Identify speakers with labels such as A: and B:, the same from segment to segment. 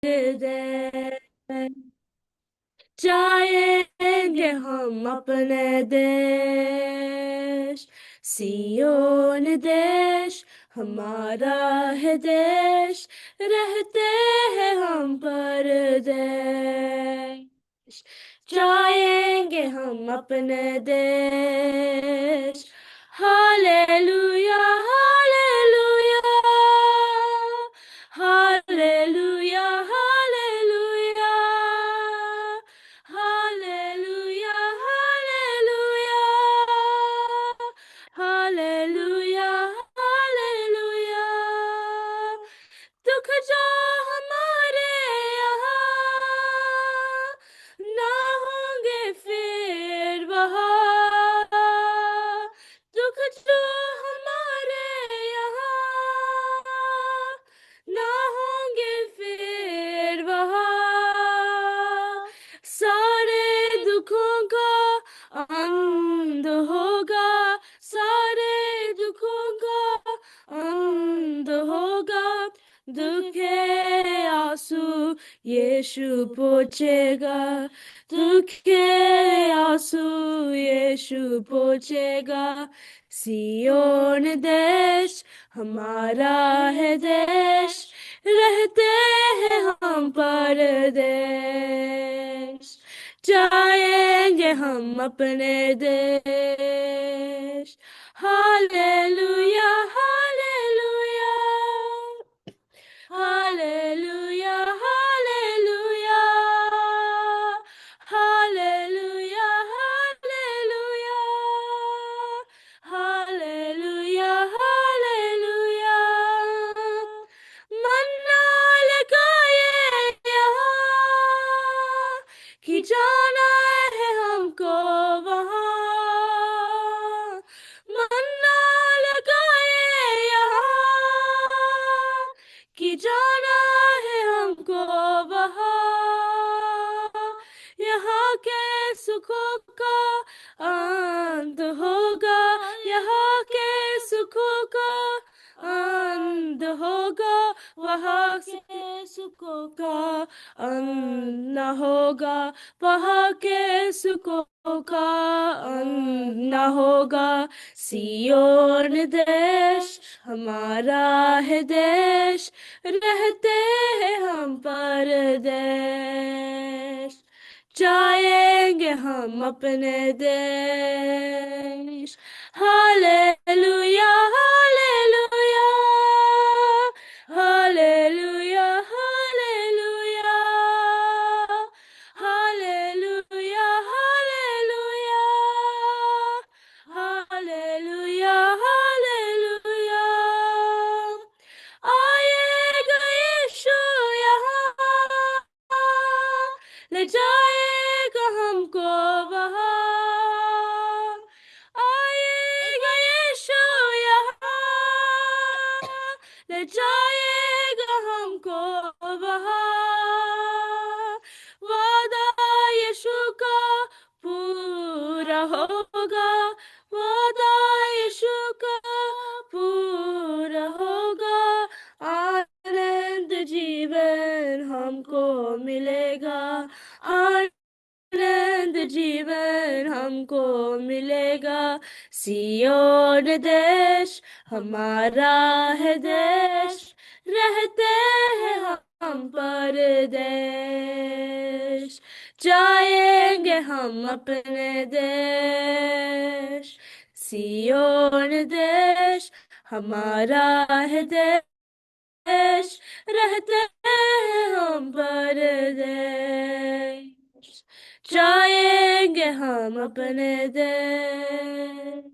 A: देश, जाएंगे हम अपने देश। सियोन देश हमारा है देश, रहते हैं हम परदेश। जाएंगे हम अपने देश। Hallelujah hallelujah hallelujah hallelujah hallelujah hallelujah hallelujah hallelujah. दुख जो हमारे यहाँ ना होंगे फिर वहाँ, दुख जो हमारे यहाँ ना होंगे फिर वहाँ। सारे दुखों का अंत होगा, सारे दुखों का अंत होगा। दुखे आंसू यीशु पोंछेगा, दुखे आंसू यीशु पोंछेगा। सियोन देश हमारा है देश, रहते हैं हम परदेश। जाएंगे हम अपने देश। Hallelujah hallelujah hallelujah hallelujah hallelujah hallelujah hallelujah hallelujah. मन्ना लगाए यहाँ कि जाना है हमको वहाँ। मन्ना लगाए यहाँ कि जाना है हमको वहाँ। यहाँ के सुखों का अंत होगा, यहाँ के सुखों का अंत होगा। वहाँ के सुखों का अंत न होगा, वहाँ के सुखों का अंत न होगा। सियोन देश हमारा है देश, रहते हैं हम परदेश। जाएंगे हम अपने देश। Hallelujah hallelujah hallelujah hallelujah hallelujah hallelujah hallelujah hallelujah. आएगा यीशु यहाँ, ले जाएगा हमको वहाँ। आएगा यीशु यहाँ, ले जाएगा हमको वहाँ। वादा यीशु का पूरा होगा, वादा यीशु का पूरा होगा। आनंद जीवन हमको मिलेगा, आनंद जीवन हमको मिलेगा। सियोन देश हमारा है देश, रहते हैं हम परदेश। जाएंगे हम अपने देश। सियोन देश हमारा है देश, रहते हैं हम परदेश। जाएंगे हम अपने देश।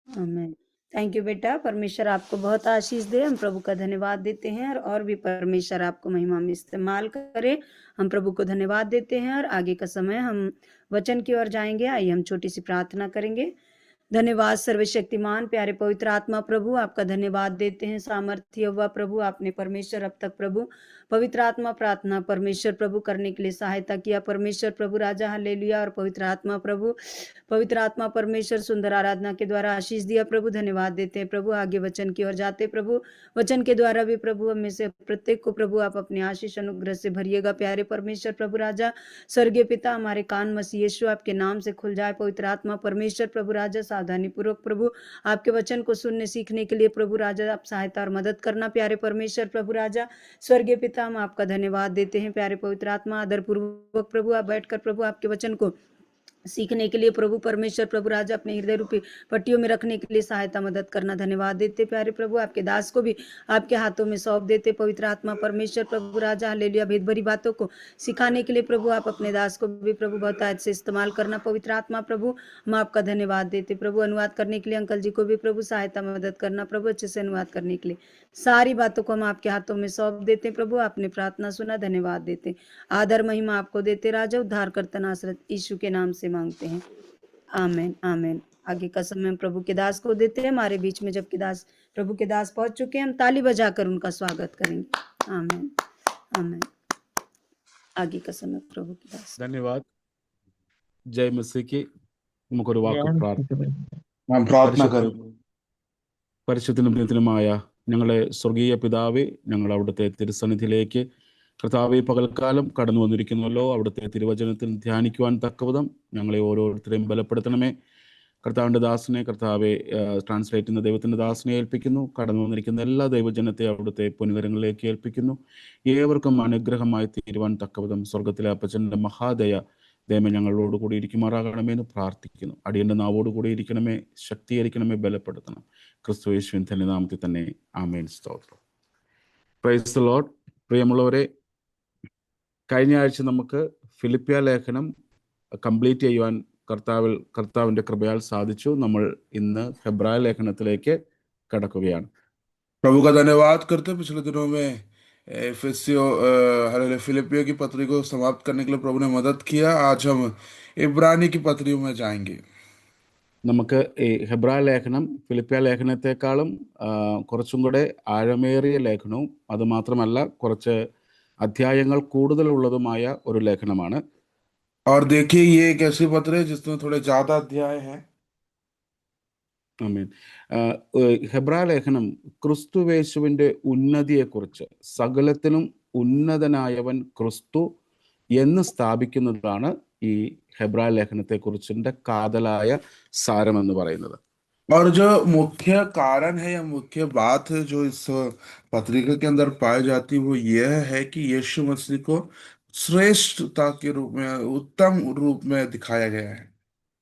B: आमीन। थैंक यू बेटा, परमेश्वर आपको बहुत आशीष दे। हम प्रभु का धन्यवाद देते हैं और भी परमेश्वर आपको महिमा में इस्तेमाल करे। हम प्रभु को धन्यवाद देते हैं और आगे का समय हम वचन की ओर जाएंगे। आइए हम छोटी सी प्रार्थना करेंगे। धन्यवाद सर्वशक्तिमान प्यारे पवित्र आत्मा प्रभु, आपका धन्यवाद देते हैं। सामर्थ्य हुआ प्रभु, आपने परमेश्वर अब तक प्रभु पवित्र आत्मा प्रार्थना परमेश्वर प्रभु करने के लिए सहायता किया। परमेश्वर प्रभु राजा हालेलुया। और पवित्र आत्मा परमेश्वर सुंदर आराधना के द्वारा आशीष दिया। प्रभु धन्यवाद देते हैं। प्रभु आगे वचन की ओर जाते प्रभु, वचन के द्वारा भी प्रभु हमें से प्रत्येक को प्रभु आप अपने आशीष अनुग्रह से भरिएगा। प्यारे परमेश्वर प्रभु राजा स्वर्गीय पिता, हमारे कान मसीह यीशु आपके नाम से खुल जाए। पवित्र आत्मा परमेश्वर प्रभु राजा सावधानी पूर्वक प्रभु आपके वचन को सुनने सीखने के लिए प्रभु राजा आप सहायता और मदद करना। प्यारे परमेश्वर प्रभु राजा स्वर्गीय पिता, हम आपका धन्यवाद देते हैं। प्यारे पवित्र आत्मा आदर पूर्वक प्रभु आप बैठकर प्रभु आपके वचन को सीखने के लिए प्रभु परमेश्वर प्रभु राजा अपने हृदय रूपी पट्टियों में रखने के लिए सहायता मदद करना। धन्यवाद देते प्यारे प्रभु, आपके दास को भी आपके हाथों में सौंप देते। पवित्र आत्मा परमेश्वर प्रभु राजा हालेलुया भेद भरी बातों को सिखाने के लिए प्रभु आप अपने दास को भी प्रभु बहुत आज से इस्तेमाल करना। पवित्र आत्मा प्रभु हम आपका धन्यवाद देते प्रभु, अनुवाद करने के लिए अंकल जी को भी प्रभु सहायता मदद करना प्रभु, अच्छे से अनुवाद करने के लिए सारी बातों को हम आपके हाथों में सौंप देते प्रभु। आपने प्रार्थना सुना, धन्यवाद देते, आदर महिमा आपको देते राजा। उद्धार करता नासरत यीशु के नाम से मांगते हैं, आमेन आमेन। आगे का समय हम प्रभु के दास को देते हैं। हमारे बीच में जबकि दास प्रभु के दास पहुंच चुके हैं, हम ताली बजाकर उनका स्वागत करेंगे। आमेन आमेन। आगे का समय प्रभु के दास।
C: ധന്യവാദ്. ജയ് മസിക്ക് നമുക്കൊരു വാക്ക്
D: നാം പ്രാർത്ഥന കരും.
C: പരിശുദ്ധനും പ്രിയത്തിനുമായ ഞങ്ങളെ സ്വർഗീയ പിതാവേ, ഞങ്ങൾ അവിടുത്തെ തിരുസന്നിധിയിലേക്ക് കർത്താവെ പകൽക്കാലം കടന്നു വന്നിരിക്കുന്നല്ലോ. അവിടുത്തെ തിരുവചനത്തിൽ ധ്യാനിക്കുവാൻ തക്കവിധം ഞങ്ങളെ ഓരോരുത്തരെയും ബലപ്പെടുത്തണമേ. കർത്താവിൻ്റെ ദാസനെ, കർത്താവെ ട്രാൻസ്ലേറ്റ് ചെയ്യുന്ന ദൈവത്തിൻ്റെ ദാസനെ ഏൽപ്പിക്കുന്നു. കടന്നു വന്നിരിക്കുന്ന എല്ലാ ദൈവജനത്തെ അവിടുത്തെ പുനിതരങ്ങളിലേക്ക് ഏൽപ്പിക്കുന്നു. ഏവർക്കും അനുഗ്രഹമായി തീരുവാൻ തക്കവിധം സ്വർഗത്തിലെ അപ്പച്ചൻ്റെ മഹാദയ ദൈവം ഞങ്ങളോട് കൂടി ഇരിക്കുമാറാകണമേ എന്ന് പ്രാർത്ഥിക്കുന്നു. അടിയൻ്റെ നാവോട് കൂടി ഇരിക്കണമേ, ശക്തീകരിക്കണമേ, ബലപ്പെടുത്തണം. ക്രിസ്തു യേശുവിൻ ധന്യനാമത്തിൽ തന്നെ ആമേൻ. സ്തോത്രം. Price the Lord. പ്രിയമുള്ളവരെ, കഴിഞ്ഞ ആഴ്ച നമുക്ക് ഫിലിപ്പിയ ലേഖനം കംപ്ലീറ്റ് ചെയ്യുവാൻ കർത്താവിൻ്റെ കൃപയാൽ സാധിച്ചു. നമ്മൾ ഇന്ന് ഹെബ്രായ ലേഖനത്തിലേക്ക് കടക്കുകയാണ്.
D: प्रभु का धन्यवाद करते हैं। पिछले दिनों में फिलिपियों की पत्री को समाप्त करने के लिए प्रभु ने मदद किया। आज हम इब्रानी की पत्रियों में जाएंगे.
C: നമുക്ക് ഈ ഹെബ്രായ ലേഖനം ഫിലിപ്പിയ ലേഖനത്തെക്കാളും കുറച്ചും കൂടെ ആഴമേറിയ ലേഖനവും അതുമാത്രമല്ല കുറച്ച് അധ്യായങ്ങൾ കൂടുതലുള്ളതുമായ ഒരു ലേഖനമാണ്.
D: और देखिए, ये एक ऐसी पत्र है जिसमें थोड़े ज्यादा अध्याय हैं.
C: ആമേൻ. ഹെബ്രായ ലേഖനം ക്രിസ്തുവേശുവിൻ്റെ ഉന്നതിയെക്കുറിച്ച് സകലത്തിലും ഉന്നതനായവൻ ക്രിസ്തു എന്ന് സ്ഥാപിക്കുന്നതാണ് ഈ ഹെബ്രായ ലേഖനത്തെക്കുറിച്ചിൻ്റെ കാതലായ സാരമെന്ന് പറയുന്നത്.
D: और जो मुख्य कारण है या मुख्य बात है जो इस पत्रिका के अंदर पाई जाती है वो यह है कि यीशु मसीह को श्रेष्ठता के रूप में, उत्तम रूप में दिखाया गया है.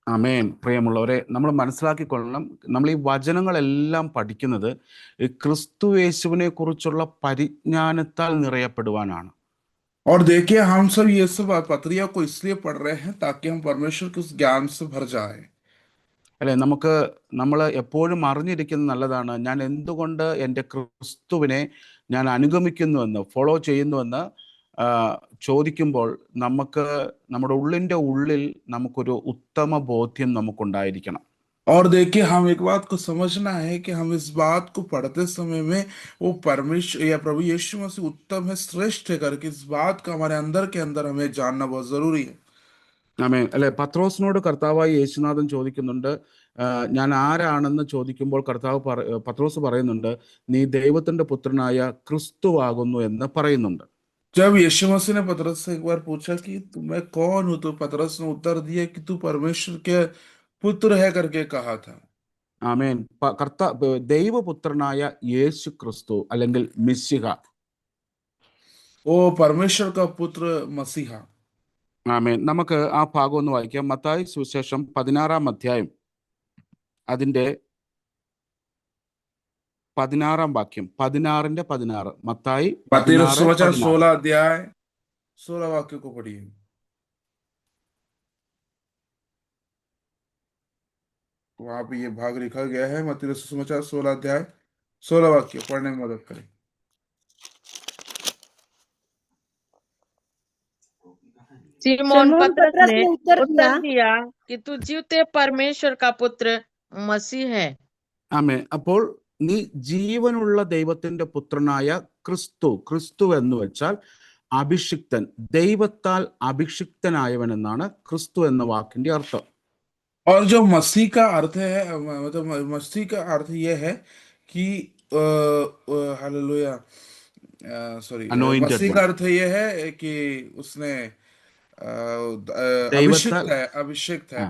C: ആമേൻ. പ്രിയമുള്ളവരെ, നമ്മൾ മനസ്സിലാക്കിക്കൊള്ളണം, നമ്മൾ ഈ വചനങ്ങളെല്ലാം പഠിക്കുന്നത് ഈ ക്രിസ്തുയേശുവിനെ കുറിച്ചുള്ള പരിജ്ഞാനത്താൽ നിറയപ്പെടുവാനാണ്.
D: और देखिए, हम सब ये सब पत्रिया को इसलिए पढ़ रहे हैं ताकि हम परमेश्वर के उस ज्ञान से भर जाए.
C: അല്ലെ, നമ്മൾ എപ്പോഴും അറിഞ്ഞിരിക്കുന്നത് നല്ലതാണ്. ഞാൻ എന്തുകൊണ്ട് എൻ്റെ ക്രിസ്തുവിനെ ഞാൻ അനുഗമിക്കുന്നുവെന്ന്, ഫോളോ ചെയ്യുന്നുവെന്ന് ചോദിക്കുമ്പോൾ നമുക്ക് നമ്മുടെ ഉള്ളിൻ്റെ ഉള്ളിൽ നമുക്കൊരു ഉത്തമ ബോധ്യം നമുക്കുണ്ടായിരിക്കണം.
D: और देखिए, हम एक बात को समझना है कि हम इस बात को पढ़ते समय में वो परमेश्वर या प्रभु यीशु मसीह उत्तम है, श्रेष्ठ है करके इस बात का हमारे अंदर के अंदर हमें जानना बहुत जरूरी है.
C: ആമേൻ. അല്ലെ, പത്രോസിനോട് കർത്താവായ യേശുനാഥൻ ചോദിക്കുന്നുണ്ട്, ഞാൻ ആരാണെന്ന് ചോദിക്കുമ്പോൾ പത്രോസ് പറയുന്നുണ്ട്, നീ ദൈവത്തിന്റെ പുത്രനായ ക്രിസ്തുവാകുന്നു എന്ന് പറയുന്നുണ്ട്.
D: जब यीशु मसीह ने पतरस से एक बार पूछा कि मैं कौन हूं, तो पतरस ने उत्तर दिया कि तू परमेश्वर के पुत्र है करके कहा था.
C: ആമേൻ. ദൈവപുത്രനായ യേശു ക്രിസ്തു അല്ലെങ്കിൽ മിശിഹ,
D: वो परमेश्वर का पुत्र मसीहा.
C: ആമേൻ. നമുക്ക് ആ ഭാഗം ഒന്ന് വായിക്കാം. മത്തായി സുവിശേഷം 16-ാം അധ്യായം അതിന്റെ 16-ാം വാക്യം, 16 മത്തായി
D: 16 अध्याय 16 वाक्य को पढ़िए. वहां पे ये भाग लिखा गया है, मत्ती सुसमाचार 16 अध्याय 16 वाक्य पढ़ने में मदद करें.
E: सिमोन पतरस ने उत्तर दिया कि तू जीवते परमेश्वर का पुत्र मसीह है.
C: ആമേൻ. അപ്പോൾ നീ ജീവനുള്ള ദൈവത്തിന്റെ പുത്രനായ ക്രിസ്തു. ക്രിസ്തു എന്ന് വെച്ചാൽ അഭിഷിക്തൻ, ദൈവത്താൽ അഭിഷിക്തനായവൻ എന്നാണ് ക്രിസ്തു എന്ന വാക്കിന്റെ അർത്ഥം.
D: और जो मसीह का अर्थ है, मतलब मसीह का अर्थ ये है कि हालेलुया, सॉरी,
C: അനോയിന്റഡ്
D: मसीह
C: വൺ,
D: का अर्थ ये है कि उसने
C: ദൈവത്താൽ
D: अभिषिक्त
C: ആ
D: है,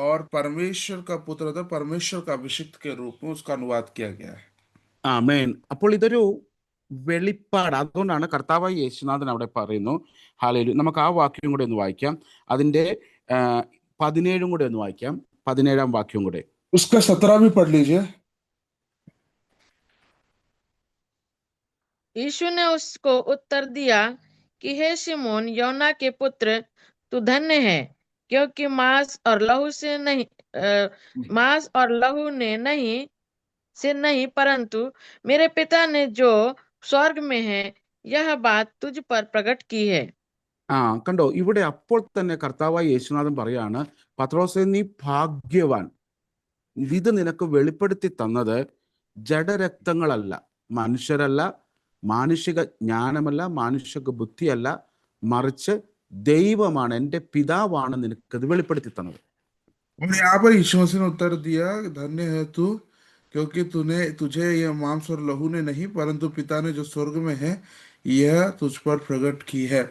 D: और परमेश्वर का पुत्र था, परमेश्वर का अभिषिक्त के रूप में उसका अनुवाद किया गया है।
C: ആമേൻ. അപ്പോൾ ഇതൊരു വെളിപ്പാട്. അതുകൊണ്ടാണ് കർത്താവായ യേശുനാഥൻ അവിടെ പറയുന്നു, ഹല്ലേലൂയ. നമുക്ക് ആ വാക്യം കൂടെ ഒന്ന് വായിക്കാം. അതിന്റെ 17 കൂടെ ഒന്ന് വായിക്കാം, 17 വാക്യം കൂടെ.
D: उसका 17 भी पढ़ लीजिए।
E: यीशु ने उसको उत्तर दिया कि हे शिमोन योना के पुत्र, तू धन्य है, क्योंकि मांस और लहू से नहीं परंतु मेरे पिता ने जो स्वर्ग में है यह बात तुझ पर प्रकट की है।
C: കണ്ടോ, ഇവിടെ അപ്പോൾ തന്നെ കർത്താവായ യേശുനാഥൻ പറയാണ്, പത്രോസേ നീ ഭാഗ്യവാൻ, ഇത് നിനക്ക് വെളിപ്പെടുത്തി തന്നത് ജഡരക്തങ്ങളല്ല, മനുഷ്യരല്ല, മാനുഷിക ജ്ഞാനമല്ല, മാനുഷിക ബുദ്ധിയല്ല, മറിച്ച് ദൈവമാണ്, എൻ്റെ പിതാവാണ് നിനക്കത് വെളിപ്പെടുത്തി തന്നത്.
D: और यहाँ पर यीशु मसीह ने उत्तर दिया, धन्य है तू, क्योंकि तुझे यह मांस और लहू ने नहीं परंतु पिता ने जो स्वर्ग में है यह तुझ पर प्रकट की है।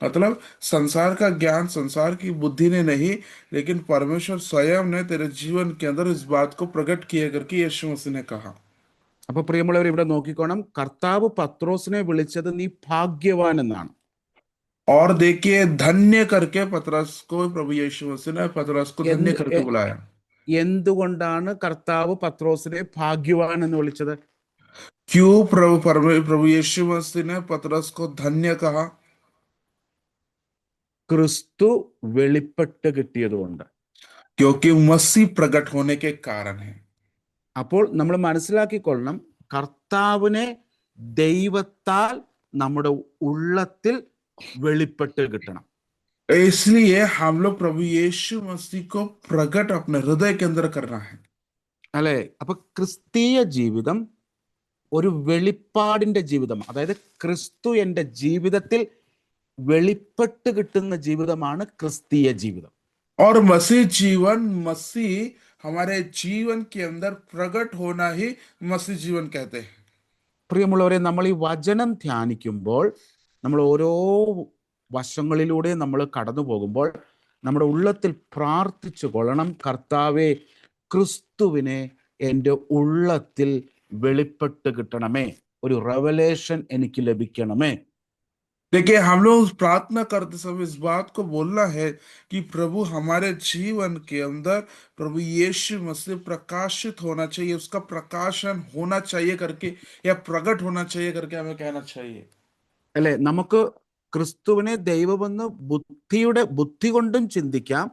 D: मतलब संसार का ज्ञान, संसार की बुद्धि ने नहीं, लेकिन परमेश्वर स्वयं ने तेरे जीवन के अंदर इस बात को प्रकट किया करके यीशु मसीह ने कहा।
C: അപ്പൊ പ്രിയമുള്ളവർ ഇവിടെ നോക്കിക്കോണം, കർത്താവ് പത്രോസിനെ വിളിച്ചത് നീ ഭാഗ്യവാൻ എന്നാണ്.
D: और देखिए, धन्य करके पतरस को प्रभु यीशु मसीह ने पतरस को धन्य करके बुलाया।
C: എന്തുകൊണ്ടാണ് കർത്താവ് പത്രോസിനെ ഭാഗ്യവാൻ എന്ന് വിളിച്ചത്?
D: क्यों प्रभु यीशु मसीह ने पतरस को धन्य कहा?
C: ക്രിസ്തു വെളിപ്പെട്ട് കിട്ടിയതുകൊണ്ട്,
D: क्योंकि मसीह प्रकट होने के कारण है।
C: അപ്പോൾ നമ്മൾ മനസ്സിലാക്കിക്കൊള്ളണം, കർത്താവിനെ ദൈവത്താൽ നമ്മുടെ ഉള്ളത്തിൽ വെളിപ്പെട്ട് കിട്ടണം.
D: इसलिए हम लोग प्रभु यीशु मसीह को प्रकट अपने हृदय के अंदर करना है।
C: അല്ലെ? അപ്പൊ ക്രിസ്തീയ ജീവിതം ഒരു വെളിപ്പാടിന്റെ ജീവിതം, അതായത് ക്രിസ്തു എൻ്റെ ജീവിതത്തിൽ വെളിപ്പെട്ട് കിട്ടുന്ന ജീവിതമാണ് ക്രിസ്തീയ ജീവിതം.
D: और मसीह जीवन, मसीह हमारे जीवन के अंदर प्रकट होना ही मसीह जीवन कहते हैं।
C: പ്രിയമുള്ളവരെ, നമ്മൾ ഈ വചനം ധ്യാനിക്കുമ്പോൾ, നമ്മൾ ഓരോ വശങ്ങളിലൂടെ നമ്മൾ കടന്നു പോകുമ്പോൾ നമ്മുടെ ഉള്ളത്തിൽ പ്രാർത്ഥിച്ചു കൊള്ളണം, കർത്താവേ, ക്രിസ്തുവിനെ എൻ്റെ ഉള്ളത്തിൽ വെളിപ്പെട്ട് കിട്ടണമേ, ഒരു റെവലേഷൻ എനിക്ക് ലഭിക്കണമേ.
D: देखिए, हम लोग प्रार्थना करते समय इस बात को बोलना है कि प्रभु हमारे जीवन के अंदर प्रभु यीशु मसीह प्रकाशित होना चाहिए, उसका प्रकाशन होना चाहिए करके, या प्रकट होना चाहिए करके हमें कहना चाहिए।
C: അല്ലെ? നമുക്ക് ക്രിസ്തുവിനെ ദൈവമെന്ന് ബുദ്ധി കൊണ്ടും ചിന്തിക്കാം,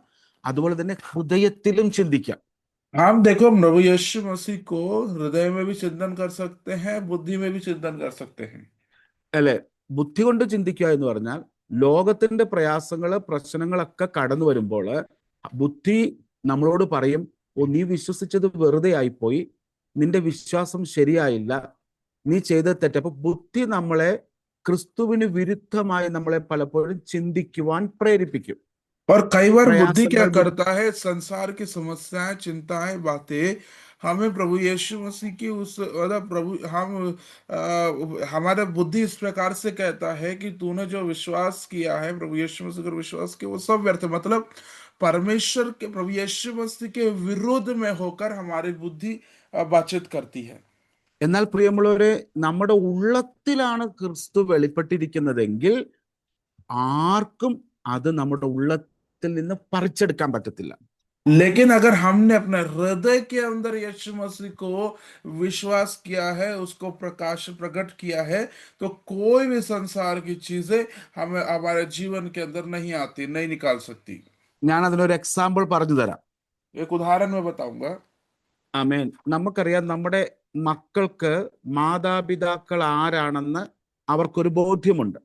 C: അതുപോലെ തന്നെ ഹൃദയത്തിലും ചിന്തിക്കാം.
D: हम देखो, प्रभु यीशु मसीह को हृदय में भी चिंतन कर सकते हैं, बुद्धि में भी चिंतन कर सकते हैं।
C: അല്ലെ? ബുദ്ധി കൊണ്ട് ചിന്തിക്കുക എന്ന് പറഞ്ഞാൽ, ലോകത്തിന്റെ പ്രശ്നങ്ങളൊക്കെ കടന്നു വരുമ്പോൾ ബുദ്ധി നമ്മളോട് പറയും, ഓ, നീ വിശ്വസിച്ചത് വെറുതെ ആയിപ്പോയി, നിന്റെ വിശ്വാസം ശരിയായില്ല, നീ ചെയ്തത് തെറ്റ്. അപ്പൊ ബുദ്ധി നമ്മളെ ക്രിസ്തുവിന് വിരുദ്ധമായി നമ്മളെ പലപ്പോഴും ചിന്തിക്കുവാൻ പ്രേരിപ്പിക്കും.
D: और कई बार बुद्धि क्या
C: പ്രയാസങ്ങൾ
D: करता है, संसार की समस्याएं, चिंताएं, बातें हमें प्रभु यीशु मसीह की उस, मतलब प्रभु हमारा बुद्धि इस प्रकार से कहता है कि तूने जो विश्वास किया है प्रभु यीशु मसीह पर विश्वास किया वो सब व्यर्थ है। मतलब परमेश्वर के, प्रभु यीशु मसीह के विरोध में होकर हमारी बुद्धि बातचीत करती है।
C: എന്നാൽ പ്രിയമുള്ളവരെ, നമ്മുടെ ഉള്ളത്തിലാണ് ക്രിസ്തു വെളിപ്പെട്ടിരിക്കുന്നതെങ്കിൽ ആർക്കും അത് നമ്മുടെ ഉള്ളത്തിൽ നിന്ന് പറിച്ചെടുക്കാൻ പറ്റത്തില്ല.
D: लेकिन अगर हमने अपने हृदय के अंदर यीशु मसीह को विश्वास किया है, उसको प्रकट किया है, तो कोई भी संसार की चीजें हमें हमारे जीवन के अंदर नहीं आती, नहीं निकाल सकती।
C: ഞാൻ അതിനൊരു എക്സാമ്പിൾ പറഞ്ഞു തരാം.
D: एक उदाहरण मैं बताऊंगा।
C: ആമേൻ. നമുക്കറിയാം, നമ്മുടെ മക്കൾക്ക് മാതാപിതാക്കൾ ആരാണെന്ന് അവർക്കൊരു ബോധ്യമുണ്ട്.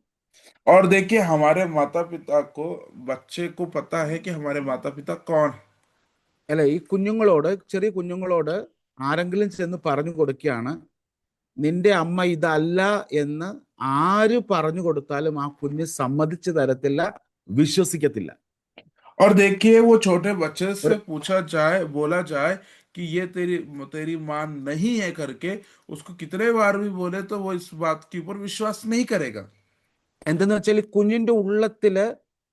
D: और देखिए, हमारे माता पिता को, बच्चे को पता है कि हमारे माता पिता कौन है।
C: അല്ലെ? ഈ ചെറിയ കുഞ്ഞുങ്ങളോട് ആരെങ്കിലും ചെന്ന് പറഞ്ഞു കൊടുക്കുകയാണ്, നിന്റെ അമ്മ ഇതല്ല എന്ന് ആര് പറഞ്ഞു കൊടുത്താലും ആ കുഞ്ഞ് സമ്മതിച്ചു തരത്തില്ല, വിശ്വസിക്കത്തില്ല.
D: और देखिए वो छोटे बच्चे से
C: ഒരു-
D: पूछा जाए, बोला जाए कि ये तेरी तेरी माँ नहीं है करके, उसको कितने बार भी बोले तो वो इस बात के ऊपर विश्वास नहीं करेगा।
C: എന്തെന്ന് വെച്ചാൽ കുഞ്ഞിന്റെ ഉള്ളത്തില്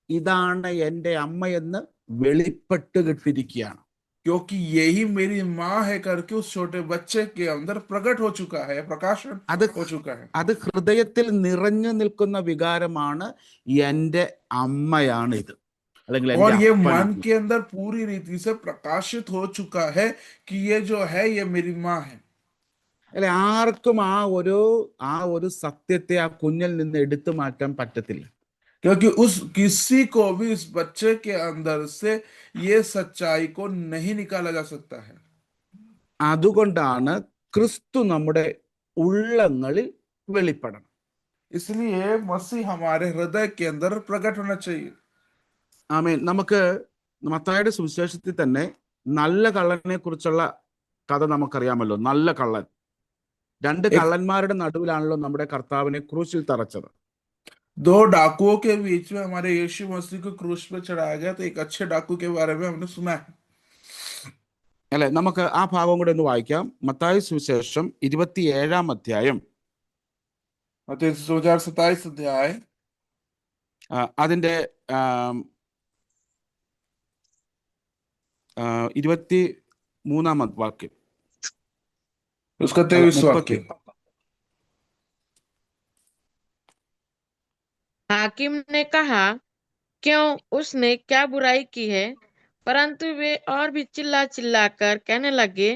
C: ഇതാണ് എൻ്റെ അമ്മയെന്ന് വെളിപ്പെട്ട് കിട്ടിയിരിക്കുകയാണ്.
D: क्योंकि यही मेरी माँ है करके उस छोटे बच्चे के अंदर प्रकट हो चुका है, प्रकाशन
C: അത്
D: हो चुका है।
C: അത് ഹൃദയത്തിൽ നിറഞ്ഞു നിൽക്കുന്ന വികാരമാണ് എൻ്റെ അമ്മയാണ് ഇത്, അല്ലെങ്കിൽ
D: और
C: എൻ്റെ
D: ये मन
C: അപ്പനാണ്.
D: के अंदर पूरी रीति से प्रकाशित हो चुका है कि ये जो है ये मेरी माँ है।
C: അല്ലെ, ആർക്കും ആ ഒരു സത്യത്തെ ആ കുഞ്ഞിൽ നിന്ന് എടുത്തു മാറ്റാൻ പറ്റത്തില്ല.
D: क्योंकि उस किसी को भी इस बच्चे के अंदर से ये सच्चाई को नहीं निकाला जा सकता है।
C: അതുകൊണ്ടാണ് ക്രിസ്തു നമ്മുടെ ഉള്ളങ്ങളിൽ വെളിപ്പെടണം.
D: इसलिए मसीह हमारे हृदय के अंदर प्रकट होना चाहिए।
C: ആമേൻ. നമുക്ക് മത്തായിയുടെ സുവിശേഷത്തിൽ തന്നെ നല്ല കള്ളനെ കുറിച്ചുള്ള കഥ നമുക്കറിയാമല്ലോ. നല്ല കള്ളൻ, രണ്ട്
D: एक
C: കള്ളന്മാരുടെ നടുവിലാണല്ലോ നമ്മുടെ കർത്താവിനെ ക്രൂശിൽ തറച്ചത്.
D: दो डाकुओं के बीच में हमारे यीशु मसीह को क्रूस पे चढ़ाया गया, तो एक अच्छे डाकू के बारे में हमने सुना है।
C: അല്ലെ, നമുക്ക് ആ ഭാഗം കൂടെ ഒന്ന് വായിക്കാം. മത്തായി സുവിശേഷം 27-ാം അധ്യായം
D: मत्ती सुसमाचार 27 अध्याय
C: അതിന്റെ 23-ാം വാക്യം,
D: उसका
C: അല്ല
D: 23
C: 30.
D: वाक्य।
E: हाकिम ने कहा, क्यों, उसने क्या बुराई की है? परंतु वे और भी चिल्ला चिल्ला कर कहने लगे,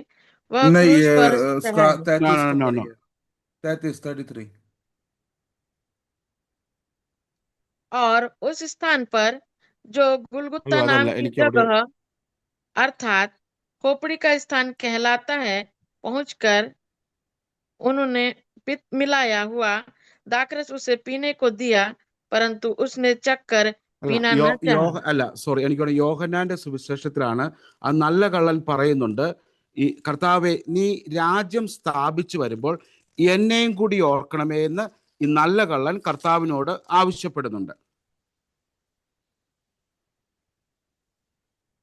E: वह
D: नहीं,
E: क्रूस
D: ये
E: पर
D: उसका
E: चढ़ाए।
D: 33
C: No,
D: को
C: no, no, no.
D: पढ़िए। 33
E: और उस स्थान पर जो गुलगुता
C: അയ്യോ,
E: नाम
C: അതല്ല,
E: की
C: എനിക്ക് അവിടെ
E: जगह अर्थात खोपड़ी का स्थान कहलाता है, पहुंचकर उन्होंने पित्त मिलाया हुआ दाखरस उसे पीने को दिया, परंतु उसने चखकर
C: അല്ല
E: पीना न चाहा।
C: അല്ല സോറി, എനിക്കവിടെ യോഹന്നാന്റെ സുവിശേഷത്തിലാണ് ആ നല്ല കള്ളൻ പറയുന്നുണ്ട്, ഈ കർത്താവെ നീ രാജ്യം സ്ഥാപിച്ചു വരുമ്പോൾ എന്നെയും കൂടി ഓർക്കണമേ എന്ന് ഈ നല്ല കള്ളൻ കർത്താവിനോട് ആവശ്യപ്പെടുന്നുണ്ട്.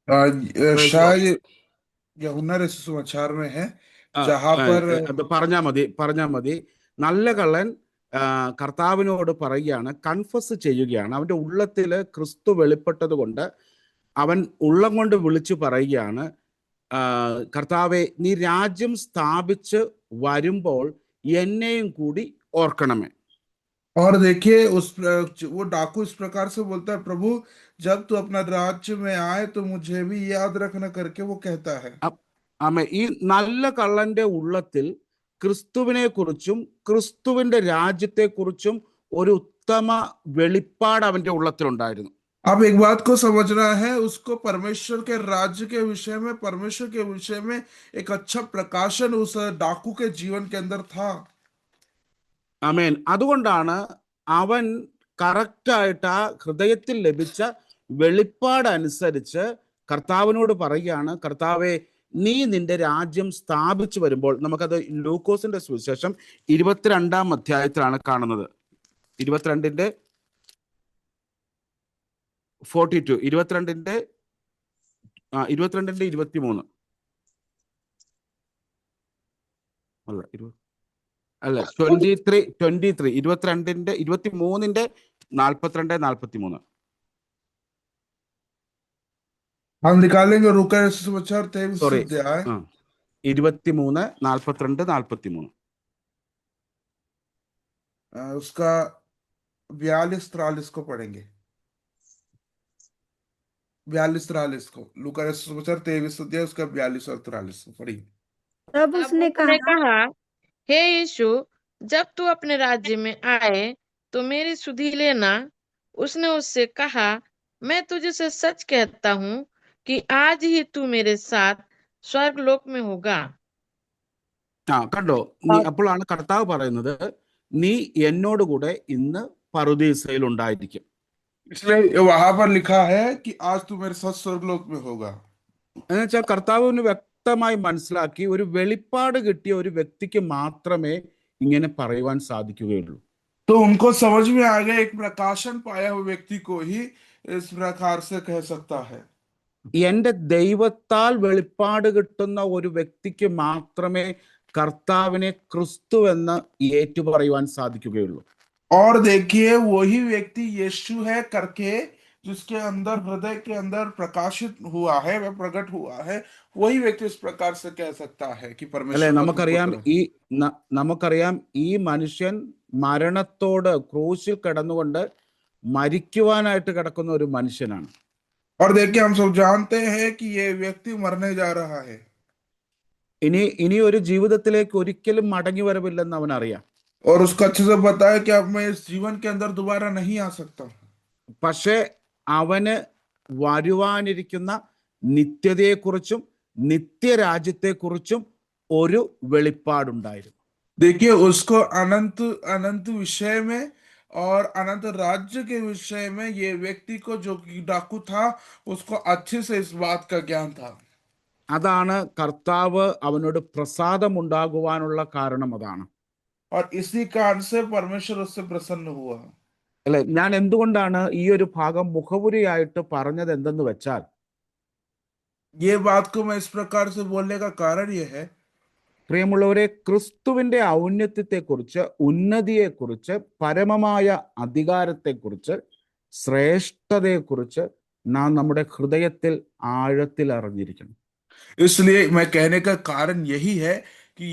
C: Praise God.
D: शायद यूहन्ना रे सुसमाचार में है,
C: ആ,
D: जहां पर
C: അത് പറഞ്ഞാ മതി. നല്ല കള്ളൻ കർത്താവിനോട് പറയുകയാണ്, കൺഫസ് ചെയ്യുകയാണ്. അവന്റെ ഉള്ളത്തില് ക്രിസ്തു വെളിപ്പെട്ടത് കൊണ്ട് അവൻ ഉള്ളം കൊണ്ട് വിളിച്ചു പറയുകയാണ്, കർത്താവെ നീ രാജ്യം സ്ഥാപിച്ച് വരുമ്പോൾ എന്നെയും കൂടി ഓർക്കണമേ.
D: और देखिए वो डाकू इस प्रकार से बोलता है, प्रभु जब तू अपना राज्य में आए तो मुझे भी याद रखना करके वो कहता है।
C: ആമേ, ഈ നല്ല കള്ളന്റെ ഉള്ളത്തിൽ ക്രിസ്തുവിനെ കുറിച്ചും ക്രിസ്തുവിന്റെ രാജ്യത്തെക്കുറിച്ചും ഒരു ഉത്തമ വെളിപ്പാട് അവന്റെ ഉള്ളത്തിലുണ്ടായിരുന്നു.
D: अब एक बात को समझना है, उसको परमेश्वर के राज्य के विषय में, परमेश्वर के विषय में एक अच्छा प्रकाशन उस डाकू के जीवन के अंदर था।
C: ആമേൻ. അതുകൊണ്ടാണ് അവൻ കറക്റ്റായിട്ട് ആ ഹൃദയത്തിൽ ലഭിച്ച വെളിപ്പാട് അനുസരിച്ച് കർത്താവിനോട് പറയുകയാണ്, കർത്താവെ നീ നിന്റെ രാജ്യം സ്ഥാപിച്ചു വരുമ്പോൾ. നമുക്കത് ലൂക്കോസിന്റെ സുവിശേഷം 22-ാം അധ്യായത്തിലാണ് കാണുന്നത്. 22-ന്റെ 42, 22-ന്റെ 23 അല്ല 23, 22-ന്റെ 23-ന്റെ 42, 43.
D: हम निकालेंगे लूका सुसमाचार 23
C: സോറി,
D: अध्याय
C: 23, 42, 43.
D: उसका 42-43 को पढ़ेंगे। 42-43 को, लूका सुसमाचार 23 अध्याय उसका 42 और 43 को पढ़िए।
B: तब
E: तब
B: उसने
E: उसने
B: कहा,
E: कहा, हे यीशु, जब तू अपने राज्य में आए तो मेरी सुधि लेना। उसने उससे कहा, मैं तुझे से सच कहता हूँ कि आज ही तू मेरे साथ स्वर्ग लोक में होगा।
C: കണ്ടോ, അപ്പോഴാണ് കർത്താവ് പറയുന്നത്, നീ എന്നോടുകൂടെ ഇന്ന് പറുദീസയിൽ ഉണ്ടായിരിക്കും.
D: इसलिए वहां पर लिखा है कि आज तू मेरे साथ स्वर्गलोक में होगा।
C: എന്നുവെച്ചാൽ കർത്താവിന് വ്യക്തമായി മനസ്സിലാക്കി, ഒരു വെളിപ്പാട് കിട്ടിയ ഒരു വ്യക്തിക്ക് മാത്രമേ ഇങ്ങനെ പറയുവാൻ സാധിക്കുകയുള്ളൂ.
D: तो उनको समझ में आ गया, एक प्रकाशन पाया हुआ व्यक्ति को ही इस प्रकार से कह सकता है।
C: എൻ്റെ ദൈവത്താൽ വെളിപ്പാട് കിട്ടുന്ന ഒരു വ്യക്തിക്ക് മാത്രമേ കർത്താവിനെ ക്രിസ്തു എന്ന് ഏറ്റുപറയുവാൻ സാധിക്കുകയുള്ളൂ.
D: और देखिए वही व्यक्ति यीशु है करके, जिसके अंदर हृदय के अंदर प्रकाशित हुआ है, वह प्रकट हुआ है, वही व्यक्ति इस प्रकार से कह सकता है कि
C: അല്ലെ,
D: परमेश्वर का तू
C: നമുക്കറിയാം
D: पुत्र है।
C: നമുക്കറിയാം ഈ മനുഷ്യൻ മരണത്തോട് ക്രൂശിൽ കിടന്നുകൊണ്ട് മരിക്കുവാനായിട്ട് കിടക്കുന്ന ഒരു മനുഷ്യനാണ്.
D: और देखिए हम सब जानते हैं कि ये व्यक्ति मरने जा रहा है,
C: ഇനി ഒരു ജീവിതത്തിലേക്ക് ഒരിക്കലും മടങ്ങി വരവില്ലെന്ന് അവൻ അറിയാം.
D: और उसको अच्छे से पता है कि अब मैं इस जीवन के अंदर दोबारा नहीं आ सकता।
C: പക്ഷേ അവന് വരുവാനിരിക്കുന്ന നിത്യതയെക്കുറിച്ചും നിത്യരാജ്യത്തെക്കുറിച്ചും ഒരു വെളിപ്പാടുണ്ടായിരുന്നു.
D: देखिए उसको अनंत अनंत विषय में और अनंत राज्य के विषय में ये व्यक्ति को, जो कि डाकू था, उसको अच्छे से इस बात का ज्ञान था।
C: അതാണ് കർത്താവ് അവനോട് പ്രസാദമുണ്ടാകുവാനുള്ള കാരണം. അതാണ്.
D: और इसी कारण से परमेश्वर उससे प्रसन्न हुआ।
C: അല്ലെ, ഞാൻ എന്തുകൊണ്ടാണ് ഈ ഒരു ഭാഗം മുഖവുരയായിട്ട് പറഞ്ഞത് എന്തെന്ന് വെച്ചാൽ,
D: ये बात को मैं इस प्रकार से बोलने का कारण ये है,
C: പ്രിയമുള്ളവരെ, ക്രിസ്തുവിന്റെ ഔന്നത്യത്തെക്കുറിച്ച്, ഉന്നതിയെക്കുറിച്ച്, പരമമായ അധികാരത്തെക്കുറിച്ച്, ശ്രേഷ്ഠതയെക്കുറിച്ച് നാം നമ്മുടെ ഹൃദയത്തിൽ ആഴത്തിൽ അറിഞ്ഞിരിക്കണം.
D: इसलिए मैं कहने का कारण यही है कि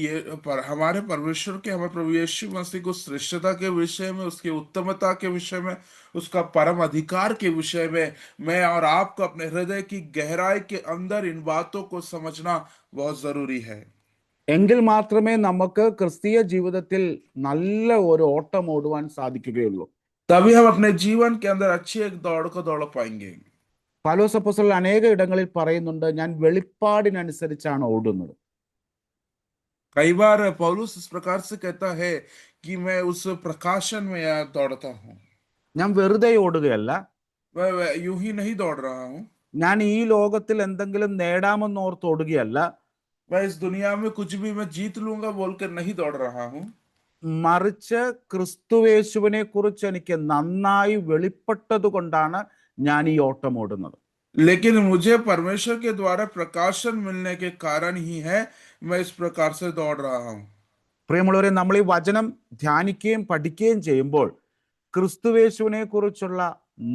D: हमारे परमेश्वर के, हमारे प्रभु यीशु मसीह को श्रेष्ठता के विषय में, उसकी उत्तमता के विषय में, उसका परम अधिकार के विषय में मैं और आपको अपने हृदय की गहराई के अंदर इन बातों को समझना बहुत जरूरी है।
C: എങ്കിൽ മാത്രമേ നമുക്ക് ക്രിസ്തീയ ജീവിതത്തിൽ നല്ല ഒരു ഓട്ടം ഓടുവാൻ സാധിക്കുകയുള്ളൂ.
D: तभी हम अपने जीवन के अंदर अच्छी एक दौड़ को दौड़ पाएंगे।
C: പൗലോസ് അപ്പോസ്തലൻ അനേക ഇടങ്ങളിൽ പറയുന്നുണ്ട്, ഞാൻ വെളിപ്പാടിനനുസരിച്ചാണ് ഓടുന്നത്.
D: कई बार पौलुस इस प्रकार से कहता है कि मैं उस प्रकाशन में दौड़ता हूँ,
C: ഞാൻ വെറുതെ ഓടുകയല്ല,
D: मैं यूं ही नहीं दौड़ रहा हूँ,
C: ഞാൻ ഈ ലോകത്തിൽ എന്തെങ്കിലും നേടാമെന്നോർത്ത് ഓടുകയല്ല,
D: मैं इस दुनिया में कुछ भी मैं जीत लूंगा बोलकर नहीं दौड़ रहा हूँ,
C: മറിച്ച് ക്രിസ്തുവേശുവിനെ കുറിച്ച് എനിക്ക് നന്നായി വെളിപ്പെട്ടത് കൊണ്ടാണ് ഞാൻ ഈ ഓട്ടം ഓടുന്നത്.
D: लेकिन मुझे परमेश्वर के द्वारा प्रकाशन मिलने के कारण ही है मैं इस प्रकार से दौड़ रहा हूँ।
C: പ്രിയമുള്ളവരെ, നമ്മൾ ഈ വചനം ധ്യാനിക്കുകയും പഠിക്കുകയും ചെയ്യുമ്പോൾ ക്രിസ്തുവേശുവിനെ കുറിച്ചുള്ള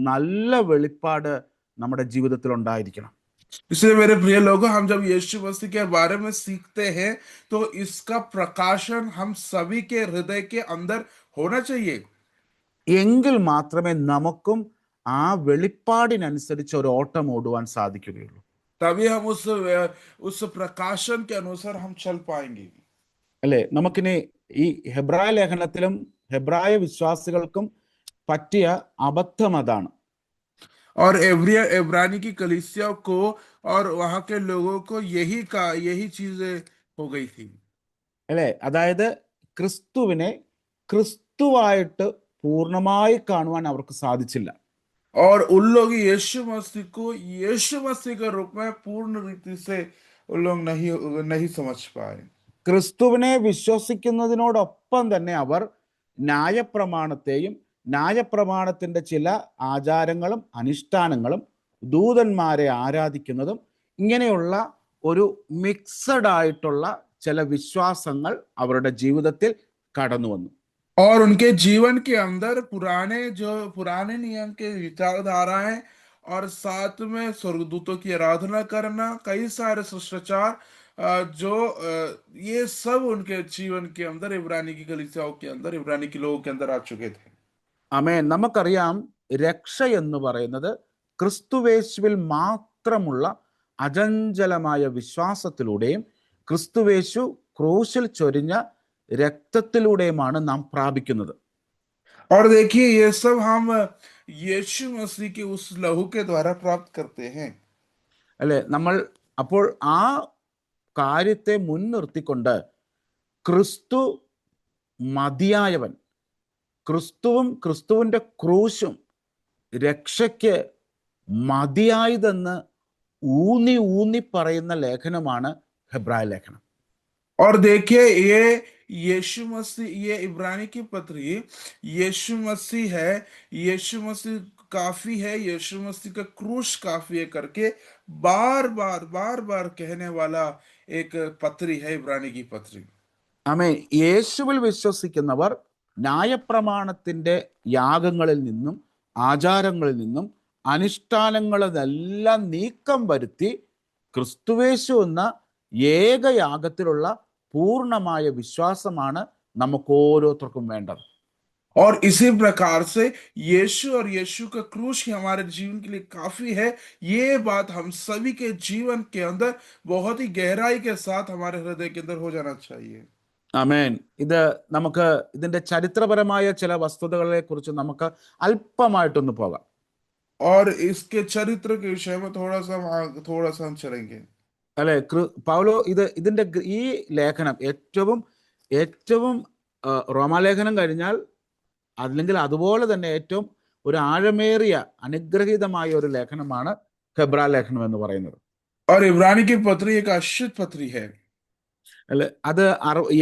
C: നല്ല വെളിപ്പാട് നമ്മുടെ ജീവിതത്തിൽ ഉണ്ടായിരിക്കണം.
D: इसलिए मेरे प्रिय लोगों, हम जब यीशु मसीह के बारे में सीखते हैं तो इसका प्रकाशन हम सभी के हृदय के अंदर होना चाहिए।
C: എങ്കിൽ മാത്രമേ നമുക്കും ആ വെളിപ്പാടിനനുസരിച്ച് ഒരു ഓട്ടം ഓടുവാൻ സാധിക്കുകയുള്ളൂ.
D: तभी हम उस प्रकाशन के अनुसार हम चल पाएंगे।
C: അല്ലെ, നമുക്കിനി ഈ ഹെബ്രായ ലേഖനത്തിലും ഹെബ്രായ വിശ്വാസികൾക്കും പറ്റിയ അബദ്ധം അതാണ്.
D: और इब्रानी की कलीसिया को और वहां के लोगों को यही चीजें हो गई थी।
C: അല്ലെ, അതായത് ക്രിസ്തുവിനെ ക്രിസ്തുവായിട്ട് പൂർണ്ണമായി കാണുവാൻ അവർക്ക് സാധിച്ചില്ല.
D: और उन लोग यीशु मसीह को यीशु मसीह के रूप में पूर्ण रीति से उन लोग नहीं समझ पाए।
C: ക്രിസ്തുവിനെ വിശ്വസിക്കുന്നതിനോടൊപ്പം തന്നെ അവർ ന്യായപ്രമാണത്തെയും ന്യായപ്രമാണത്തിന്റെ ചില ആചാരങ്ങളും അനുഷ്ഠാനങ്ങളും ദൂതന്മാരെ ആരാധിക്കുന്നതും ഇങ്ങനെയുള്ള ഒരു മിക്സഡ് ആയിട്ടുള്ള ചില വിശ്വാസങ്ങൾ അവരുടെ ജീവിതത്തിൽ കടന്നു വന്നു.
D: और उनके जीवन के अंदर पुराने नियम के विचारधाराएं और साथ में स्वर्गदूतों की आराधना करना, कई सारे शिष्टाचार जो ये सब उनके जीवन के अंदर, इब्रानी की कलीसियाओं के अंदर, इब्रानी के लोगों के अंदर आ चुके थे।
C: ആമേൻ. നമുക്കറിയാം, രക്ഷ എന്ന് പറയുന്നത് ക്രിസ്തുവേശുവിൽ മാത്രമുള്ള അചഞ്ചലമായ വിശ്വാസത്തിലൂടെയും ക്രിസ്തുവേശു ക്രൂശിൽ ചൊരിഞ്ഞ രക്തത്തിലൂടെയുമാണ് നാം പ്രാപിക്കുന്നത്.
D: और देखिए ये सब हम यीशु मसीह के उस लहू के द्वारा प्राप्त करते हैं।
C: അല്ലെ, നമ്മൾ അപ്പോൾ ആ കാര്യത്തെ മുൻനിർത്തിക്കൊണ്ട് ക്രിസ്തു മതിയായവൻ, ക്രിസ്തുവും ക്രിസ്തുവിന്റെ ക്രൂശും രക്ഷയ്ക്ക് മതിയായതെന്ന് ഊന്നി പറയുന്ന ലേഖനമാണ് ഹെബ്രായ ലേഖനം.
D: और देखिए ये यीशु मसीह, ये इब्रानी की पत्री यीशु मसीह है, यीशु मसीह काफी है, यीशु मसीह का क्रूस काफी है करके बार बार कहने वाला एक पत्री है इब्रानी की पत्री।
C: ആമേൻ. യേശുവിൽ വിശ്വസിക്കുന്നവർ ന്യായപ്രമാണത്തിന്റെ യാഗങ്ങളിൽ നിന്നും ആചാരങ്ങളിൽ നിന്നും അനുഷ്ഠാനങ്ങളെല്ലാം നീക്കം വരുത്തി ക്രിസ്തുവേശു എന്ന ഏകയാഗത്തിലുള്ള പൂർണ്ണമായ വിശ്വാസമാണ് നമുക്ക് ഓരോരുത്തർക്കും വേണ്ടത്.
D: और इसी प्रकार से यीशु और यीशु का क्रूस ही हमारे जीवन के लिए काफी है, ये बात हम सभी के जीवन के अंदर बहुत ही गहराई के साथ हमारे हृदय के अंदर हो जाना चाहिए।
C: ആമേൻ. ഇത് നമുക്ക് ഇതിന്റെ ചരിത്രപരമായ ചില വസ്തുതകളെ കുറിച്ച് നമുക്ക് അല്പമായിട്ടൊന്ന് പോകാം.
D: और इसके चरित्र के विषय में थोड़ा सा हम चलेंगे।
C: അല്ലെ, പൗലോ ഇതിന്റെ ഈ ലേഖനം ഏറ്റവും റോമാലേഖനം കഴിഞ്ഞാൽ അല്ലെങ്കിൽ അതുപോലെ തന്നെ ഏറ്റവും ഒരു ആഴമേറിയ അനുഗ്രഹീതമായ ഒരു ലേഖനമാണ് ഹെബ്രാ ലേഖനം എന്ന് പറയുന്നത്.
D: और इब्रानी की पत्री एक आश्रित पत्री है।
C: അല്ലെ, അത്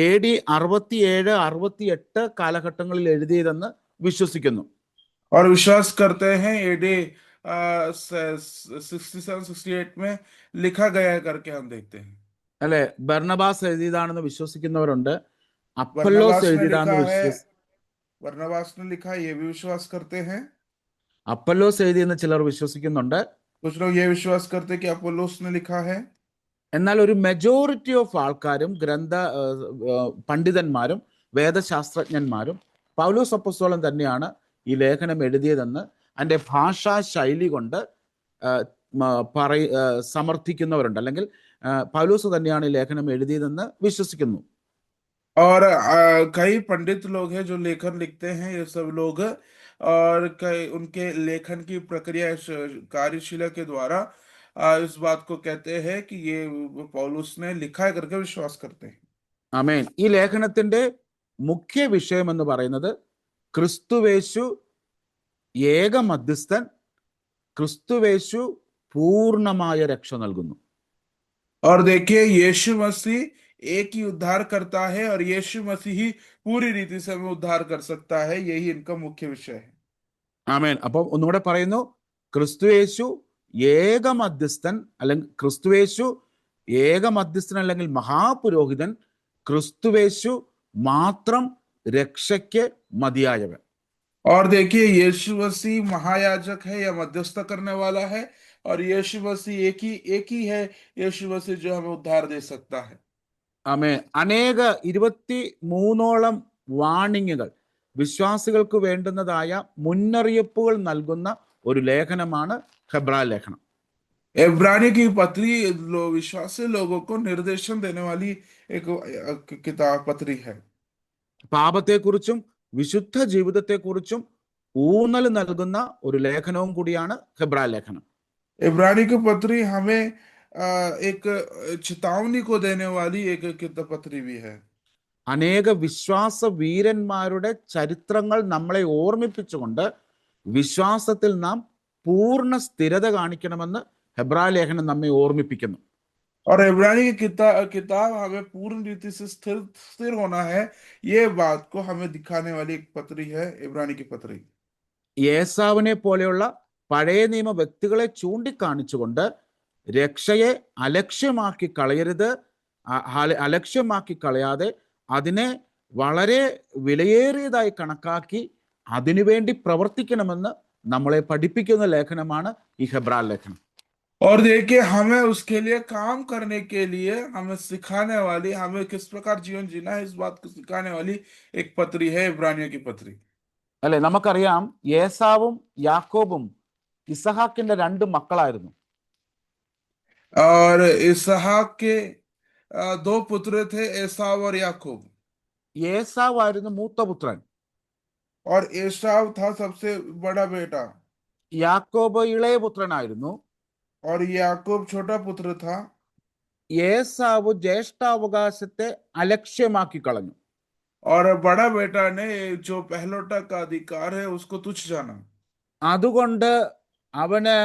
C: AD 67, 68 കാലഘട്ടങ്ങളിൽ എഴുതിയതെന്ന് വിശ്വസിക്കുന്നു.
D: और विश्वास करते हैं एडी 67-68 में लिखा गया है करके हम देखते हैं।
C: അല്ലെ, ബർണബാസ് എഴുതിയതാണെന്ന് വിശ്വസിക്കുന്നവരുണ്ട്, അപ്പൊല്ലോസ് എഴുതിയതാണെന്ന്
D: बरनबास ने लिखा, ये भी विश्वास करते हैं।
C: അപ്പൊല്ലോസ് എഴുതിയെന്ന് ചിലർ വിശ്വസിക്കുന്നുണ്ട്.
D: कुछ लोग ये विश्वास करते हैं कि अपोलोस ने लिखा है।
C: എന്നാൽ ഒരു മെജോറിറ്റി ഓഫ് ആൾക്കാരും പണ്ഡിതന്മാരും വേദശാസ്ത്രജ്ഞന്മാരും പൗലോസ് അപ്പോസ്തലൻ തന്നെയാണ് ഈ ലേഖനം എഴുതിയതെന്ന് അതിൻ്റെ ഭാഷാ ശൈലി കൊണ്ട് സമർത്ഥിക്കുന്നവരുണ്ട്, അല്ലെങ്കിൽ പൗലോസ് തന്നെയാണ് ഈ ലേഖനം എഴുതിയതെന്ന് വിശ്വസിക്കുന്നു.
D: और कई पंडित लोग हैं जो लेखन लिखते हैं, ये सब लोग, और कई उनके लेखन की प्रक्रिया कार्यशीला के द्वारा इस बात को कहते हैं कि ये पौलुस ने लिखा है करके विश्वास करते हैं।
C: ആമേൻ. ഈ ലേഖനത്തിന്റെ മുഖ്യ വിഷയം എന്ന് പറയുന്നത് ക്രിസ്തുവേശു ഏക മധ്യസ്ഥൻ, ക്രിസ്തുവേശു പൂർണ്ണമായ രക്ഷ നൽകുന്നു.
D: और देखिए यीशु मसीह एक ही उद्धार करता है और यीशु मसीह ही पूरी रीति से हमें उद्धार कर सकता है, यही इनका मुख्य विषय है।
C: ആമേൻ. അപ്പം ഒന്നുകൂടെ പറയുന്നു, ക്രിസ്തുവേശു ഏക മധ്യസ്ഥൻ അല്ലെങ്കിൽ മഹാപുരോഹിതൻ, ക്രിസ്തുവേശു മാത്രം രക്ഷയ്ക്ക് മതിയായവൻ.
D: और देखिए यीशु मसीह महायाजक है या मध्यस्थ करने वाला है, और यीशु मसीह एक ही है, यीशु मसीह जो हमें उद्धार दे सकता है।
C: ആമേൻ. 23 വാണിങ്ങുകൾ, വിശ്വാസികൾക്ക് വേണ്ടുന്നതായ മുന്നറിയിപ്പുകൾ നൽകുന്ന ഒരു ലേഖനമാണ് ഹെബ്രാ ലേഖനം.
D: इब्रानी की पत्री विश्वासी लोगों को निर्देशन देने वाली एक पत्री है।
C: പാപത്തെക്കുറിച്ചും വിശുദ്ധ ജീവിതത്തെക്കുറിച്ചും ഊന്നൽ നൽകുന്ന ഒരു ലേഖനവും കൂടിയാണ് ഹെബ്രാ ലേഖനം.
D: इब्रानी की पत्री हमें एक चेतावनी को देने वाली एक पत्री भी है।
C: അനേക വിശ്വാസ വീരന്മാരുടെ ചരിത്രങ്ങൾ നമ്മളെ ഓർമ്മിപ്പിച്ചുകൊണ്ട് വിശ്വാസത്തിൽ നാം പൂർണ്ണ സ്ഥിരത കാണിക്കണമെന്ന് ഹെബ്രാ ലേഖനം നമ്മെ ഓർമ്മിപ്പിക്കുന്നു.
D: और इब्रानी की किताब हमें पूर्ण रीति से स्थिर होना है, ये बात को हमें दिखाने वाली एक पत्री है इब्रानी की पत्री।
C: ഏസാവിനെ പോലെയുള്ള പഴയ നിയമ വ്യക്തികളെ ചൂണ്ടിക്കാണിച്ചുകൊണ്ട് രക്ഷയെ അലക്ഷ്യമാക്കി കളയാതെ അതിനെ വളരെ വിലയേറിയതായി കണക്കാക്കി അതിനുവേണ്ടി പ്രവർത്തിക്കണമെന്ന് നമ്മളെ പഠിപ്പിക്കുന്ന ലേഖനമാണ് ഈ ഹെബ്രാ ലേഖനം.
D: और देखिए हमें उसके लिए काम करने के लिए हमें सिखाने वाली, हमें किस प्रकार जीवन जीना है, इस बात को सिखाने वाली एक पत्री है इब्रानियों की पत्री।
C: അല്ലെ, നമുക്കറിയാം ഏസാവും യാക്കോബും ഇസഹാക്കിന്റെ 2 മക്കളായിരുന്നു.
D: और इसहाक के 2 पुत्र थे, एसाव और याकूब।
C: ഏസാവ് ആയിരുന്നു മൂത്ത പുത്രൻ,
D: और एसाव था सबसे बड़ा बेटा,
C: യാക്കോബ് ഇളയ പുത്രനായിരുന്നു.
D: और याकूब छोटा पुत्र था।
C: ഏസാവ് ജ്യേഷ്ഠാവകാശത്തെ അലക്ഷ്യമാക്കി കളഞ്ഞു.
D: और बड़ा बेटा ने जो पहलोटा का अधिकार है उसको तुच्छ जाना।
C: അതുകൊണ്ട് അവന്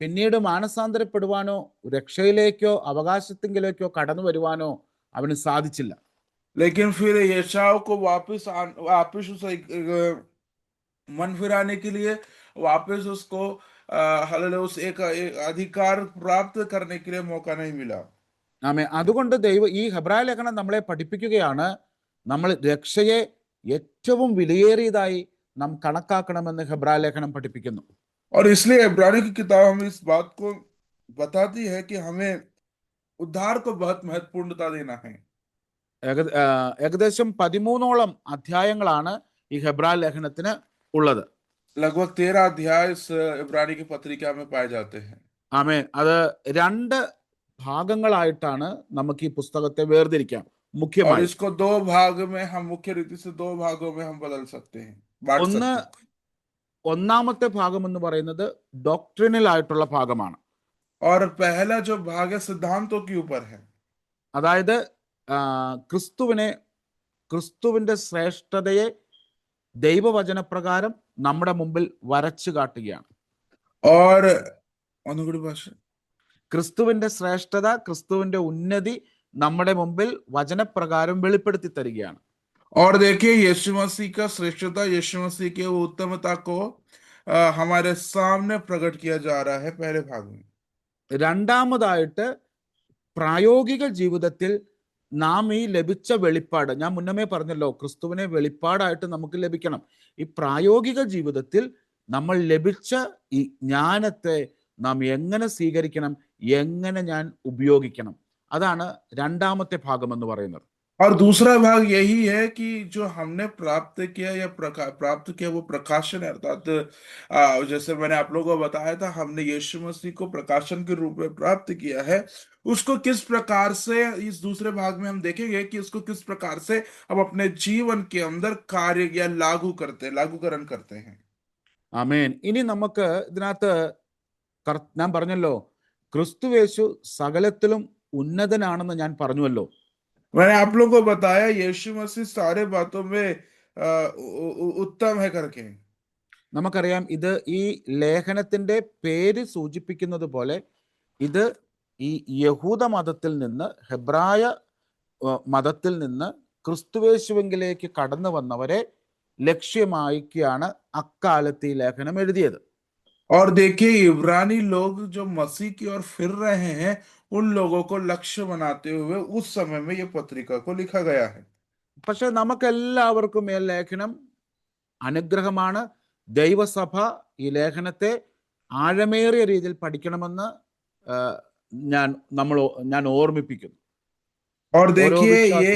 C: പിന്നീട് മാനസാന്തരപ്പെടുവാനോ രക്ഷയിലേക്കോ അവകാശത്തിങ്കിലേക്കോ കടന്നു വരുവാനോ അവന് സാധിച്ചില്ല.
D: लेकिन फिर यशायाह को वापस उस मन फिराने के लिए वापस उसको हालेलुया उस एक अधिकार प्राप्त करने के लिए मौका नहीं मिला।
C: അതുകൊണ്ട് ഈ ഹെബ്രായ ലേഖനം നമ്മളെ പഠിപ്പിക്കുകയാണ്, നമ്മൾ രക്ഷയെ ഏറ്റവും വിലയേറിയതായി നാം കണക്കാക്കണമെന്ന് ഹെബ്രായ ലേഖനം പഠിപ്പിക്കുന്നു.
D: और इसलिए इब्रानी की किताब हमें इस बात को बताती है कि हमें उद्धार को बहुत महत्वपूर्णता देना है।
C: ഏകദേശം 13ഓളം അധ്യായങ്ങളാണ് ഈ ഹെബ്രായ ലേഖനത്തിന് ഉള്ളത്.
D: लगभग 13 अध्याय इस इब्रानी की पत्रिका में पाए जाते हैं।
C: അത് 2 ഭാഗങ്ങളായിട്ടാണ് നമുക്ക് ഈ പുസ്തകത്തെ വേർതിരിക്കാം.
D: और
C: മുഖ്യമായി
D: इसको 2 भाग में हम मुख्य रीति से 2 भागों में हम बदल सकते हैं, बांट सकते हैं।
C: ഒന്നാമത്തെ ഭാഗം എന്ന് പറയുന്നത് ഡോക്ട്രിനൽ ആയിട്ടുള്ള ഭാഗമാണ്.
D: और पहला जो भाग है सिद्धांतों के ऊपर है,
C: അതായത് ക്രിസ്തുവിന്റെ ശ്രേഷ്ഠതയെ ദൈവവചനപ്രകാരം നമ്മുടെ മുമ്പിൽ വരച്ചു കാട്ടുകയാണ്.
D: और ഒന്നുകൂടി ഭാഷ,
C: ക്രിസ്തുവിന്റെ ശ്രേഷ്ഠത, ക്രിസ്തുവിന്റെ ഉന്നതി നമ്മുടെ മുമ്പിൽ വചനപ്രകാരം വെളിപ്പെടുത്തി തരികയാണ്.
D: और देखिए यीशु मसीह का श्रेष्ठता, यीशु मसीह की वो उत्तमता को हमारे सामने प्रकट किया जा रहा है पहले भाग में।
C: രണ്ടാമതായിട്ട് പ്രായോഗിക ജീവിതത്തിൽ നാം ഈ ലഭിച്ച വെളിപ്പാട്, ഞാൻ മുന്നമേ പറഞ്ഞല്ലോ, ക്രിസ്തുവിനെ വെളിപ്പാടായിട്ട് നമുക്ക് ലഭിക്കണം. ഈ പ്രായോഗിക ജീവിതത്തിൽ നമ്മൾ ലഭിച്ച ഈ ജ്ഞാനത്തെ നാം എങ്ങനെ സ്വീകരിക്കണം, എങ്ങനെ ഞാൻ ഉപയോഗിക്കണം, അതാണ് രണ്ടാമത്തെ ഭാഗം എന്ന് പറയുന്നത്.
D: और दूसरा भाग यही है कि जो हमने प्राप्त किया या प्राप्त किया वो प्रकाशन है, अर्थात जैसे मैंने आप लोगों को बताया था, हमने यीशु मसीह को प्रकाशन के रूप में प्राप्त किया है, उसको किस प्रकार से इस दूसरे भाग में हम देखेंगे कि उसको किस प्रकार से हम अपने जीवन के अंदर कार्य या लागूकरण करते हैं।
C: ആമേൻ. ഇനി നമുക്ക് ഇതിനകത്ത് ഞാൻ പറഞ്ഞല്ലോ, ക്രിസ്തുയേശു സകലത്തിലും ഉന്നതനാണെന്ന് ഞാൻ പറഞ്ഞുവല്ലോ.
D: मैंने आप लोगों को बताया यीशु मसीह सारे बातों में उत्तम है करके।
C: നമുക്കറിയാം, ഇത് ഈ ലേഖനത്തിന്റെ പേര് സൂചിപ്പിക്കുന്നത് പോലെ ഇത് ഈ യഹൂദ മതത്തിൽ നിന്ന്, ഹെബ്രായ മതത്തിൽ നിന്ന് ക്രിസ്തുയേശുവിലേക്ക് കടന്നു വന്നവരെ ലക്ഷ്യമാക്കിയാണ് അക്കാലത്ത് ഈ ലേഖനം എഴുതിയത്.
D: और देखिए इब्रानी लोग जो मसीह की ओर फिर रहे हैं, उन लोगों को लक्ष्य बनाते हुए उस समय में ये पत्रिका को लिखा गया है।
C: പക്ഷെ നമുക്കെല്ലാവർക്കും ഈ ലേഖനം അനുഗ്രഹമാണ്. ദൈവസഭ ഈ ലേഖനത്തെ ആഴമേറിയ രീതിയിൽ പഠിക്കണമെന്ന് ഞാൻ ഓർമ്മിപ്പിക്കുന്നു.
D: और देखिए ये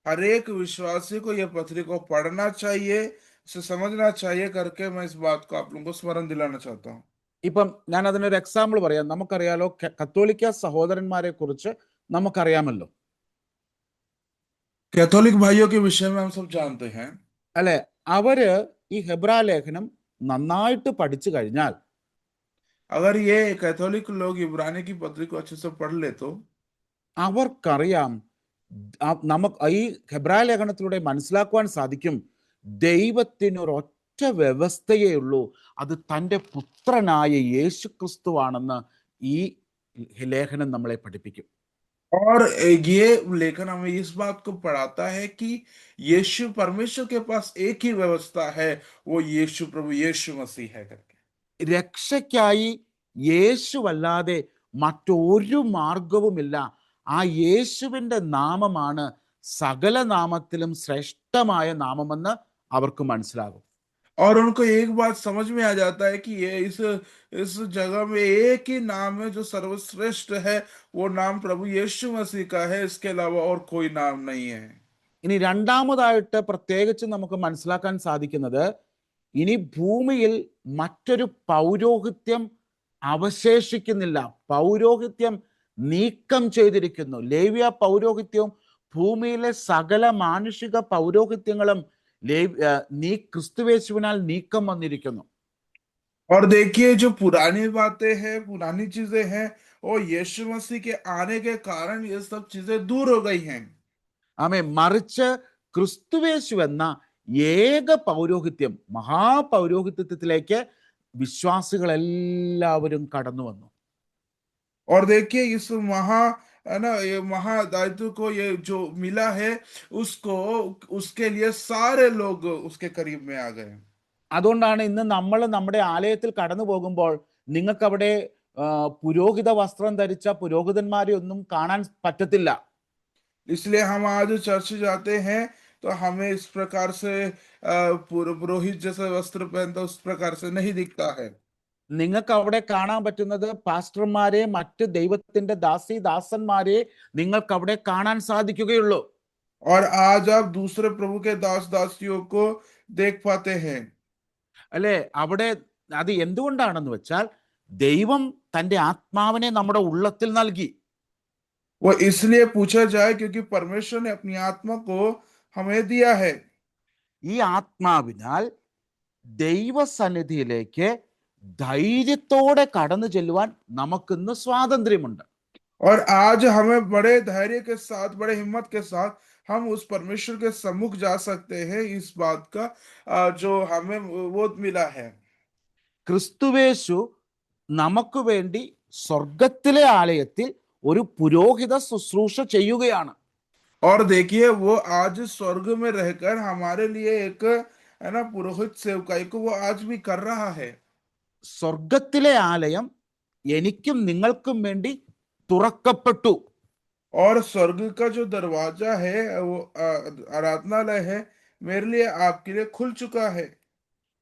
D: हर एक विश्वासी को यह पत्रिका पढ़ना चाहिए, उसे समझना चाहिए करके मैं इस बात को आप लोगों को स्मरण दिलाना चाहता हूँ।
C: ഇപ്പം ഞാൻ അതിനൊരു എക്സാമ്പിൾ പറയാം. നമുക്കറിയാലോ, കത്തോലിക്ക സഹോദരന്മാരെ കുറിച്ച് നമുക്കറിയാമല്ലോ,
D: कैथोलिक भाइयों के विषय में हम सब जानते हैं,
C: അല്ലെ? അവര് ഈ ഹെബ്രായ ലേഖനം നന്നായിട്ട് പഠിച്ചു കഴിഞ്ഞാൽ,
D: अगर ये कैथोलिक लोग इब्रानी की पत्रिका अच्छे से पढ़ ले तो
C: അവർക്കറിയാം, നമുക്ക് ഈ ഹെബ്രായ ലേഖനത്തിലൂടെ മനസ്സിലാക്കുവാൻ സാധിക്കും, ദൈവത്തിനൊരൊറ്റ വ്യവസ്ഥയേ ഉള്ളൂ, അത് തൻ്റെ പുത്രനായ യേശു ക്രിസ്തുവാണെന്ന് ഈ ലേഖനം നമ്മളെ പഠിപ്പിക്കും.
D: और ये लेखन हमें इस बात को पढ़ाता है कि यीशु परमेश्वर के पास एक ही व्यवस्था है, वो यीशु प्रभु यीशु मसीह है करके।
C: രക്ഷയ്ക്കായി യേശുവല്ലാതെ മറ്റൊരു മാർഗവുമില്ല. ആ യേശുവിൻ്റെ നാമമാണ് സകല നാമത്തിലും ശ്രേഷ്ഠമായ നാമമെന്ന് അവർക്ക് മനസ്സിലാകും.
D: और उनको एक बात समझ में आ जाता है कि ये इस जगह में एक ही नाम है जो सर्वश्रेष्ठ है, वो नाम प्रभु यीशु मसीह का है, इसके अलावा और कोई नाम नहीं है।
C: ഇനി രണ്ടാമതായിട്ട് പ്രത്യേകിച്ച് നമുക്ക് മനസ്സിലാക്കാൻ സാധിക്കുന്നത്, ഇനി ഭൂമിയിൽ മറ്റൊരു പൗരോഹിത്യം അവശേഷിക്കുന്നില്ല. പൗരോഹിത്യം നീക്കം ചെയ്തിരിക്കുന്നു. ലേവ്യ പൗരോഹിത്യവും ഭൂമിയിലെ സകല മാനുഷിക പൗരോഹിത്യങ്ങളും ക്രിസ്തുയേശുവിനാൽ നീക്കം വന്നിരിക്കുന്നു.
D: और देखिए जो पुरानी बातें हैं, पुरानी चीजें हैं, और यीशु मसीह के आने के कारण ये सब चीजें दूर हो गई हैं।
C: ആമേൻ. മറിച്ച് ക്രിസ്തുയേശു എന്ന ഏക പൗരോഹിത്യം, മഹാപൗരോഹിത്യത്തിലേക്ക് വിശ്വാസികൾ എല്ലാവരും കടന്നു വന്നു.
D: और देखिए इस है ना, ये महादायित्व को ये जो मिला है उसको, उसके लिए सारे लोग उसके करीब में आ गए।
C: അതുകൊണ്ടാണ് ഇന്ന് നമ്മൾ നമ്മുടെ ആലയത്തിൽ കടന്നു പോകുമ്പോൾ നിങ്ങൾക്ക് അവിടെ പുരോഹിത വസ്ത്രം ധരിച്ച പുരോഹിതന്മാരെ ഒന്നും കാണാൻ പറ്റത്തില്ല.
D: इसलिए हम आज चर्च जाते हैं तो हमें इस प्रकार से पुरोहित जैसे वस्त्र पहनता उस प्रकार से नहीं दिखता है।
C: നിങ്ങൾക്ക് അവിടെ കാണാൻ പറ്റുന്നത് പാസ്റ്റർമാരെ, മറ്റ് ദൈവത്തിന്റെ ദാസന്മാരെ നിങ്ങൾക്ക് അവിടെ കാണാൻ സാധിക്കുകയുള്ളൂ.
D: और आज आप दूसरे प्रभु के दास दासियों को देख पाते हैं।
C: അല്ലെ, അവിടെ അത് എന്തുകൊണ്ടാണെന്ന് വെച്ചാൽ ദൈവം തന്റെ ആത്മാവിനെ നമ്മുടെ ഉള്ളത്തിൽ നൽകി.
D: वो इसलिए पूछा जाए क्योंकि परमेश्वर ने अपनी आत्मा को हमें दिया है।
C: ഈ ആത്മാവിനാൽ ദൈവസന്നിധിയിലേക്ക് ധൈര്യത്തോടെ കടന്നു ചെല്ലുവാൻ നമുക്കിന്ന് സ്വാതന്ത്ര്യമുണ്ട്.
D: और आज हमें बड़े धैर्य के साथ, बड़े हिम्मत के साथ हम उस परमेश्वर के सम्मुख जा सकते हैं। इस बात का जो हमें वो मिला है।
C: ക്രിസ്തുവേശു നമുക്ക് വേണ്ടി സ്വർഗത്തിലെ ആലയത്തിൽ ഒരു പുരോഹിത ശുശ്രൂഷ ചെയ്യുകയാണ്.
D: और देखिए, वो आज स्वर्ग में रहकर हमारे लिए एक, है ना, पुरोहित सेवकाई को वो आज भी कर रहा है।
C: സ്വർഗത്തിലെ ആലയം എനിക്കും നിങ്ങൾക്കും വേണ്ടി തുറക്കപ്പെട്ടു.
D: और स्वर्ग का जो दरवाजा है, वो आराधनालय है, मेरे लिए आपके लिए खुल चुका है।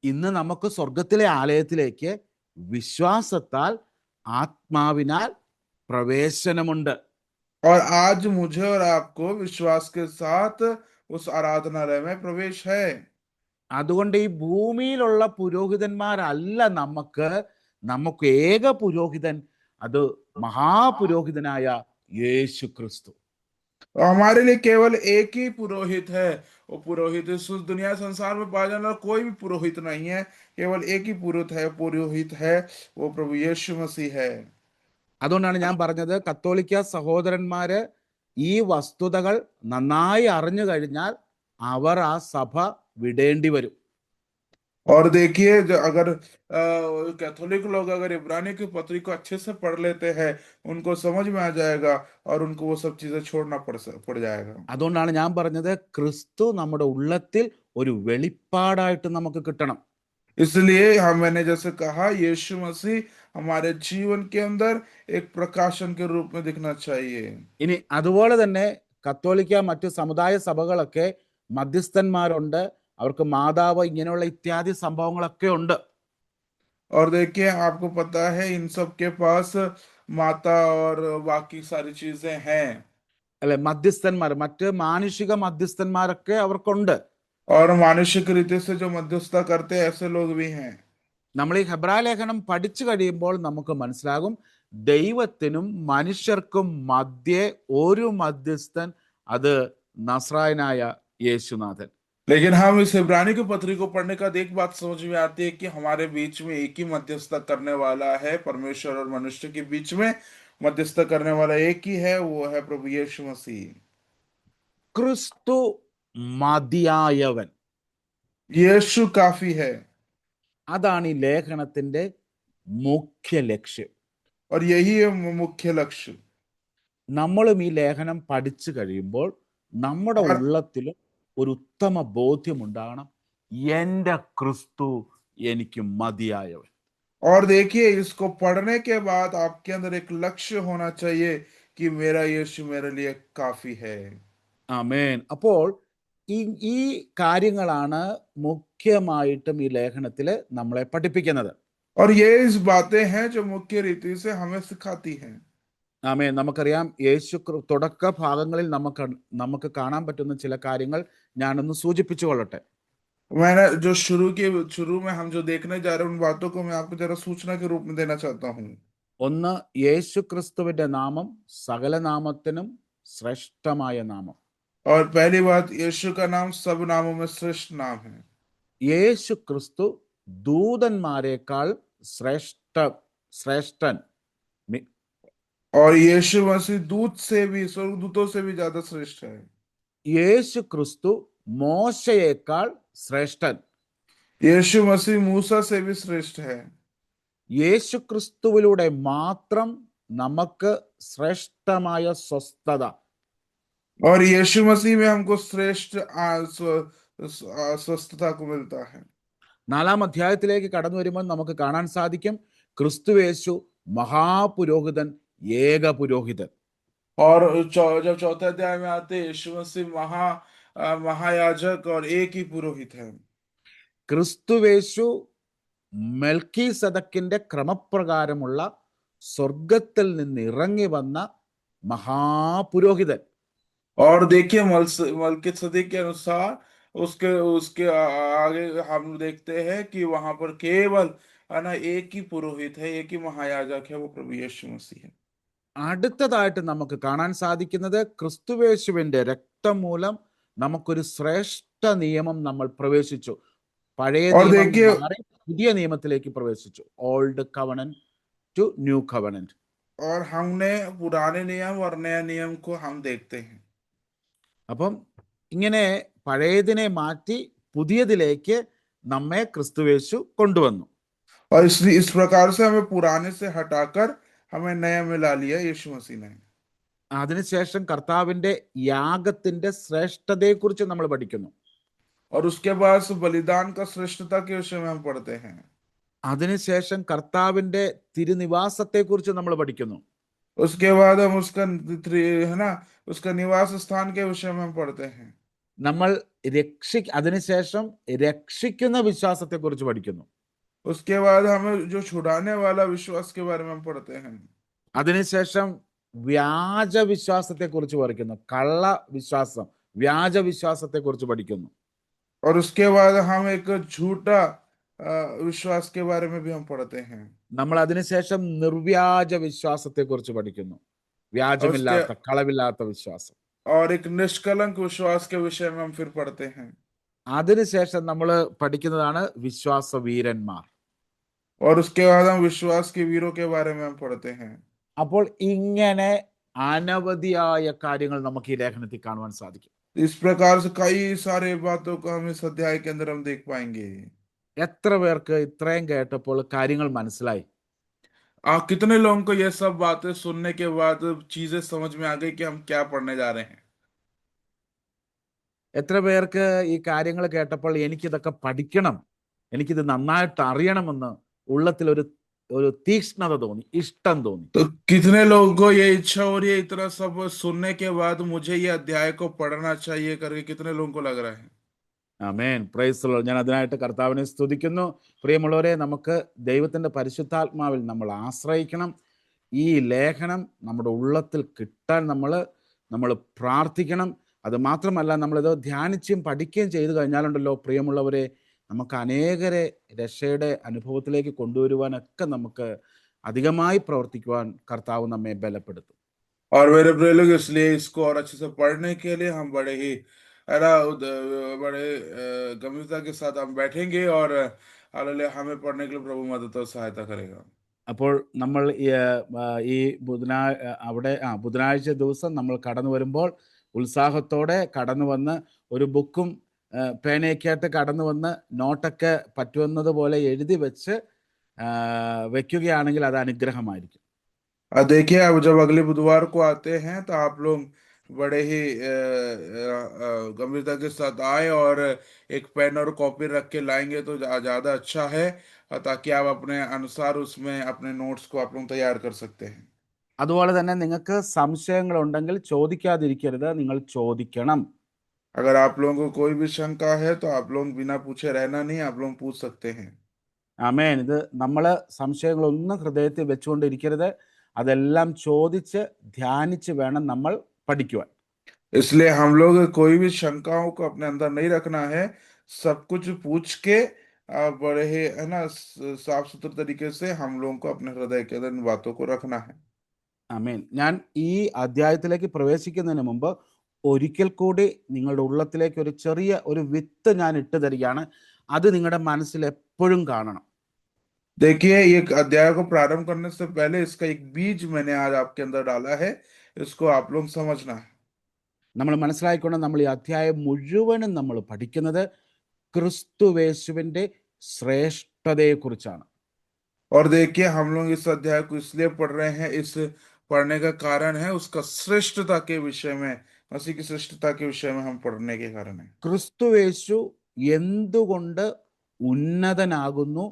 C: ഇന്ന് നമുക്ക് സ്വർഗത്തിലെ ആലയത്തിലേക്ക് വിശ്വാസത്താൽ ആത്മാവിനാൽ പ്രവേശനമുണ്ട്.
D: और आज मुझे और आपको विश्वास के साथ उस आराधनालय में प्रवेश है।
C: അതുകൊണ്ട് ഈ ഭൂമിയിലുള്ള പുരോഹിതന്മാരല്ല നമുക്ക് ഏക പുരോഹിതൻ, അത് മഹാപുരോഹിതനായ യേശു ക്രിസ്തു.
D: हमारे लिए केवल एक ही पुरोहित है। वो पुरोहित इस दुनिया संसार में पाया जाने वाला कोई भी पुरोहित नहीं है, केवल एक ही पुरोहित है, वो प्रभु यीशु मसीह है।
C: അതുകൊണ്ടാണ് ഞാൻ പറഞ്ഞത്, കത്തോലിക്ക സഹോദരന്മാര് ഈ വസ്തുതകൾ നന്നായി അറിഞ്ഞു കഴിഞ്ഞാൽ അവർ ആ സഭ വിടേണ്ടി വരും.
D: और देखिए, अगर कैथोलिक लोग अगर इब्रानी की पत्री को अच्छे से पढ़ लेते हैं, उनको समझ में आ जाएगा और उनको वो सब चीजें छोड़ना पड़ जाएगा।
C: അതുകൊണ്ടാണ് ഞാൻ പറഞ്ഞത്, ക്രിസ്തു നമ്മുടെ ഉള്ളത്തിൽ ഒരു വെളിപ്പാടായിട്ട് നമുക്ക് കിട്ടണം.
D: इसलिए मैंने जैसे कहा, यीशु मसीह हमारे जीवन के अंदर एक प्रकाशन के रूप में दिखना चाहिए।
C: ഇനി അതുപോലെ തന്നെ കത്തോലിക്ക മറ്റു സമുദായ സഭകളൊക്കെ മധ്യസ്ഥന്മാരുണ്ട്, അവർക്ക് മാതാവ്, ഇങ്ങനെയുള്ള ഇത്യാദി സംഭവങ്ങളൊക്കെ ഉണ്ട്.
D: और देखिए, आपको पता है इन सब के पास माता और बाकी सारी चीजें हैं।
C: അല്ലെ, മധ്യസ്ഥന്മാർ, മറ്റ് മാനുഷിക മധ്യസ്ഥന്മാരൊക്കെ അവർക്കുണ്ട്.
D: और मानुषिक रीति से जो मध्यस्थता करते हैं, ऐसे लोग भी हैं।
C: നമ്മൾ ഈ ഹെബ്രായ ലേഖനം പഠിച്ചു കഴിയുമ്പോൾ നമുക്ക് മനസ്സിലാകും, ദൈവത്തിനും മനുഷ്യർക്കും മധ്യേ ഒരു മധ്യസ്ഥൻ, അത് നസ്രായനായ യേശുനാഥൻ.
D: लेकिन हम इस इब्रानी की पत्री को पढ़ने का एक बात समझ में आती है कि हमारे बीच में एक ही मध्यस्थता करने वाला है। परमेश्वर और मनुष्य के बीच में मध्यस्थता करने वाला एक ही है, वो है प्रभु यीशु मसीह।
C: ക്രിസ്തു മതിയായവൻ,
D: यीशु काफी है।
C: അതാണ് ഈ ലേഖനത്തിന്റെ മുഖ്യ ലക്ഷ്യം.
D: और यही है मुख्य लक्ष्य।
C: നമ്മളും ഈ ലേഖനം പഠിച്ചു കഴിയുമ്പോൾ നമ്മുടെ ഉള്ളത്തിൽ ഒരു ഉത്തമ ബോധ്യമുണ്ടാകണം, എൻ്റെ ക്രിസ്തു എനിക്ക് മതിയായവൻ.
D: और देखिए, इसको पढ़ने के बाद आपके अंदर एक लक्ष्य होना चाहिए कि मेरा यीशु मेरे लिए काफी है।
C: ആമേൻ. അപ്പോൾ ഈ കാര്യങ്ങളാണ് മുഖ്യമായിട്ടും ഈ ലേഖനത്തിൽ നമ്മളെ പഠിപ്പിക്കുന്നത്.
D: और ये इस बातें हैं जो मुख्य रीति से हमें सिखाती हैं।
C: ആമേൻ. നമുക്കറിയാം, തുടക്ക ഭാഗങ്ങളിൽ നമുക്ക് കാണാൻ പറ്റുന്ന ചില കാര്യങ്ങൾ ഞാനൊന്ന് സൂചിപ്പിച്ചു കൊള്ളട്ടെ.
D: मैंने जो शुरू में हम जो देखने जा रहे हैं, उन बातों को मैं आपको जरा सूचना के रूप में देना चाहता हूँ।
C: ഒന്ന്, യേശു ക്രിസ്തുവിന്റെ നാമം സകല നാമത്തിനും ശ്രേഷ്ഠമായ നാമം.
D: और पहली बात, यीशु का नाम सब नामों में श्रेष्ठ नाम है।
C: യേശു ക്രിസ്തു ദൂതന്മാരെക്കാൾ ശ്രേഷ്ഠൻ.
D: और यीशु मसीह दूत से भी, स्वर्गदूतों से भी ज्यादा श्रेष्ठ है।
C: യേശു ക്രിസ്തു മോശയേക്കാൾ ശ്രേഷ്ഠൻ.
D: यीशु मसीह मूसा से भी श्रेष्ठ है।
C: യേശു ക്രിസ്തുവിലൂടെ മാത്രം നമുക്ക് ശ്രേഷ്ഠമായ സ്വസ്ഥത.
D: और यीशु मसीह में हमको श्रेष्ठ स्वस्थता को मिलता है।
C: 4-ാം അധ്യായത്തിലേക്ക് കടന്നു വരുമ്പോൾ നമുക്ക് കാണാൻ സാധിക്കും ക്രിസ്തുയേശു മഹാപുരോഹിതൻ, ഏക പുരോഹിതൻ.
D: और जब चौथे अध्याय में आते हैं, यीशु मसीह महायाजक और एक ही पुरोहित है।
C: ക്രിസ്തുവേശു മെൽക്കീസദക്കിന്റെ ക്രമപ്രകാരമുള്ള സ്വർഗത്തിൽ നിന്ന് ഇറങ്ങി വന്ന മഹാപുരോഹിതൻ.
D: और देखिए मलकीसदक के अनुसार उसके उसके आगे हम देखते हैं कि वहां पर केवल है ना एक ही पुरोहित है, एक ही महायाजक है, वो प्रभु यीशु मसीह है।
C: അടുത്തതായിട്ട് നമുക്ക് കാണാൻ സാധിക്കുന്നത് ക്രിസ്തുവേശുവിന്റെ രക്തം മൂലം നമുക്കൊരു ശ്രേഷ്ഠ നിയമം നമ്മൾ പ്രവേശിച്ചു. പഴയ നിയമം മാറി പുതിയ നിയമത്തിലേക്ക് പ്രവേശിച്ചു. Old covenant to new covenant.
D: और हमने पुराने नियम और नया नियम को हम देखते हैं।
C: അപ്പം ഇങ്ങനെ പഴയതിനെ മാറ്റി പുതിയതിലേക്ക് നമ്മെ ക്രിസ്തുവേശു കൊണ്ടുവന്നു.
D: और इसलिए इस प्रकार से हमें पुराने से हटाकर हमें नया में ला लिया यीशु मसीह ने।
C: അതിനുശേഷം കർത്താവിന്റെ യാഗത്തിന്റെ ശ്രേഷ്ഠതയെക്കുറിച്ച് നമ്മൾ പഠിക്കുന്നു.
D: और उसके बाद बलिदान का श्रेष्ठता के विषय में हम पढ़ते हैं।
C: അതിനുശേഷം കർത്താവിന്റെ തിരുനിവാസത്തെക്കുറിച്ച് നമ്മൾ പഠിക്കുന്നു.
D: उसके बाद हम उसका है ना उसका निवास स्थान के विषय में हम पढ़ते हैं।
C: നമ്മൾ അതിനുശേഷം രക്ഷിക്കുന്ന വിശ്വാസത്തെക്കുറിച്ച് പഠിക്കുന്നു.
D: उसके बाद हमें जो छुड़ाने वाला विश्वास के बारे में हम पढ़ते हैं।
C: അതിനുശേഷം വ്യാജ വിശ്വാസത്തെക്കുറിച്ച് പഠിക്കുന്നു. കള്ള വിശ്വാസം, വ്യാജ വിശ്വാസത്തെക്കുറിച്ച് പഠിക്കുന്നു.
D: और उसके बाद हम एक झूठा विश्वास के बारे में भी हम पढ़ते हैं।
C: നമ്മൾ അതിനുശേഷം നിർവ്യാജ വിശ്വാസത്തെക്കുറിച്ച് പഠിക്കുന്നു. വ്യാജമില്ലാത്ത, കളവില്ലാത്ത വിശ്വാസം.
D: और एक निष्कलंक विश्वास के विषय में हम फिर पढ़ते हैं।
C: അതിനുശേഷം നമ്മൾ പഠിക്കുന്നതാണ് വിശ്വാസ വീരന്മാർ.
D: और उसके बाद हम विश्वास के वीरों के बारे में हम पढ़ते हैं।
C: അപ്പോൾ ഇങ്ങനെ അനവധിയായ കാര്യങ്ങൾ നമുക്ക് ഈ ലേഖനത്തിൽ കാണുവാൻ സാധിക്കും.
D: इस प्रकार से कई सारे बातों को हम इस अध्याय के अंदर हम देख पाएंगे।
C: എത്ര പേർക്ക് ഇത്രയും കേട്ടപ്പോൾ കാര്യങ്ങൾ മനസ്സിലായി?
D: कितने लोगों को ये सब बातें सुनने के बाद चीजें समझ में आ गई कि हम क्या पढ़ने जा रहे हैं?
C: എത്ര പേർക്ക് ഈ കാര്യങ്ങൾ കേട്ടപ്പോൾ എനിക്കിതൊക്കെ പഠിക്കണം, എനിക്കിത് നന്നായിട്ട് അറിയണമെന്ന് ഉള്ളത്തിൽ ഒരു തീക്ഷ്ണത തോന്നി, ഇഷ്ടം തോന്നി?
D: तो कितने लोगों को ये इच्छा हो रही है इतना सब सुनने के बाद मुझे ये अध्याय को पढ़ना चाहिए करके कितने लोगों को लग रहा है?
C: ആമേൻ, പ്രൈസ് ദി ലോർഡ്. ഞാൻ അതിനായിട്ട് കർത്താവിനെ സ്തുതിക്കുന്നു. പ്രിയമുള്ളവരെ, നമുക്ക് ദൈവത്തിന്റെ പരിശുദ്ധാത്മാവിൽ നമ്മൾ ആശ്രയിക്കണം. ഈ ലേഖനം നമ്മുടെ ഉള്ളത്തിൽ കിട്ടാൻ നമ്മൾ പ്രാർത്ഥിക്കണം. അത് മാത്രമല്ല, നമ്മളിത് ധ്യാനിച്ചും പഠിക്കുകയും ചെയ്തു കഴിഞ്ഞാലുണ്ടല്ലോ പ്രിയമുള്ളവരെ, നമുക്ക് അനേകരെ രക്ഷയുടെ അനുഭവത്തിലേക്ക് കൊണ്ടുവരുവാനൊക്കെ നമുക്ക് അധികമായി പ്രവർത്തിക്കുവാൻ കർത്താവ് നമ്മെ ബലപ്പെടുത്തും.
D: और मेरे प्रिय लोग, इसलिए इसको और अच्छे से पढ़ने के लिए हम बड़े गंभीरता के साथ हम बैठेंगे और हालेलुया हमें पढ़ने के लिए प्रभु मदद और सहायता करेगा।
C: അപ്പോൾ നമ്മൾ ഈ ബുധനാഴ്ച ദിവസം നമ്മൾ കടന്നു വരുമ്പോൾ ഉത്സാഹത്തോടെ കടന്നു വന്ന് ഒരു ബുക്കും പേനയൊക്കെ ആയിട്ട് കടന്നു വന്ന് നോട്ടൊക്കെ പറ്റുന്നത് പോലെ എഴുതി വെച്ച് വെക്കുകയാണെങ്കിൽ അത് അനുഗ്രഹമായിരിക്കും.
D: देखिए, अब जब अगले बुधवार को आते हैं तो आप लोग बड़े ही गंभीरता के साथ आए और एक पेन और कॉपी रख के लाएंगे तो ज्यादा अच्छा है, ताकि आप अपने अनुसार उसमें अपने नोट्स को आप लोग तैयार कर सकते हैं।
C: അതുപോലെ തന്നെ നിങ്ങൾക്ക് സംശയങ്ങൾ ഉണ്ടെങ്കിൽ ചോദിക്കാതിരിക്കരുത്, നിങ്ങൾ ചോദിക്കണം.
D: अगर आप लोगों को कोई भी शंका है तो आप लोग बिना पूछे रहना नहीं, आप लोग पूछ सकते हैं।
C: ആമേൻ. ഇത് നമ്മൾ സംശയങ്ങളൊന്നും ഹൃദയത്തിൽ വെച്ചുകൊണ്ടിരിക്കരുത്. അതെല്ലാം ചോദിച്ച് ധ്യാനിച്ച് വേണം നമ്മൾ പഠിക്കുവാൻ.
D: इसलिए हम लोग कोई भी शंकाओं को अपने अंदर नहीं रखना है, सब कुछ पूछ के बड़े ही है ना साफ सुथरे तरीके से हम लोगों को अपने हृदय के अंदर इन बातों को रखना है।
C: ആമേൻ. ഞാൻ ഈ അധ്യായത്തിലേക്ക് പ്രവേശിക്കുന്നതിന് മുമ്പ് ഒരിക്കൽ കൂടി നിങ്ങളുടെ ഉള്ളത്തിലേക്ക് ഒരു ചെറിയ വിത്ത് ഞാൻ ഇട്ട് തരികയാണ്. അത് നിങ്ങളുടെ മനസ്സിൽ എപ്പോഴും കാണണം.
D: देखिए, ये अध्याय को प्रारंभ करने से पहले इसका एक बीज मैंने आज आपके अंदर डाला है, इसको आप लोग समझना है।
C: നമ്മൾ മനസ്സിലാക്കിക്കൊണ്ട് നമ്മൾ ഈ അധ്യായം മുഴുവനും നമ്മൾ പഠിക്കുന്നത് ക്രിസ്തുവേശുവിന്റെ ശ്രേഷ്ഠതയെക്കുറിച്ചാണ്.
D: और देखिए हम लोग इस अध्याय को इसलिए पढ़ रहे हैं, इस पढ़ने का कारण है उसका श्रेष्ठता के विषय में, मसीह की श्रेष्ठता के विषय में हम पढ़ने के कारण है।
C: ക്രിസ്തുവേശു എന്തുകൊണ്ട് ഉന്നതനാകുന്നു,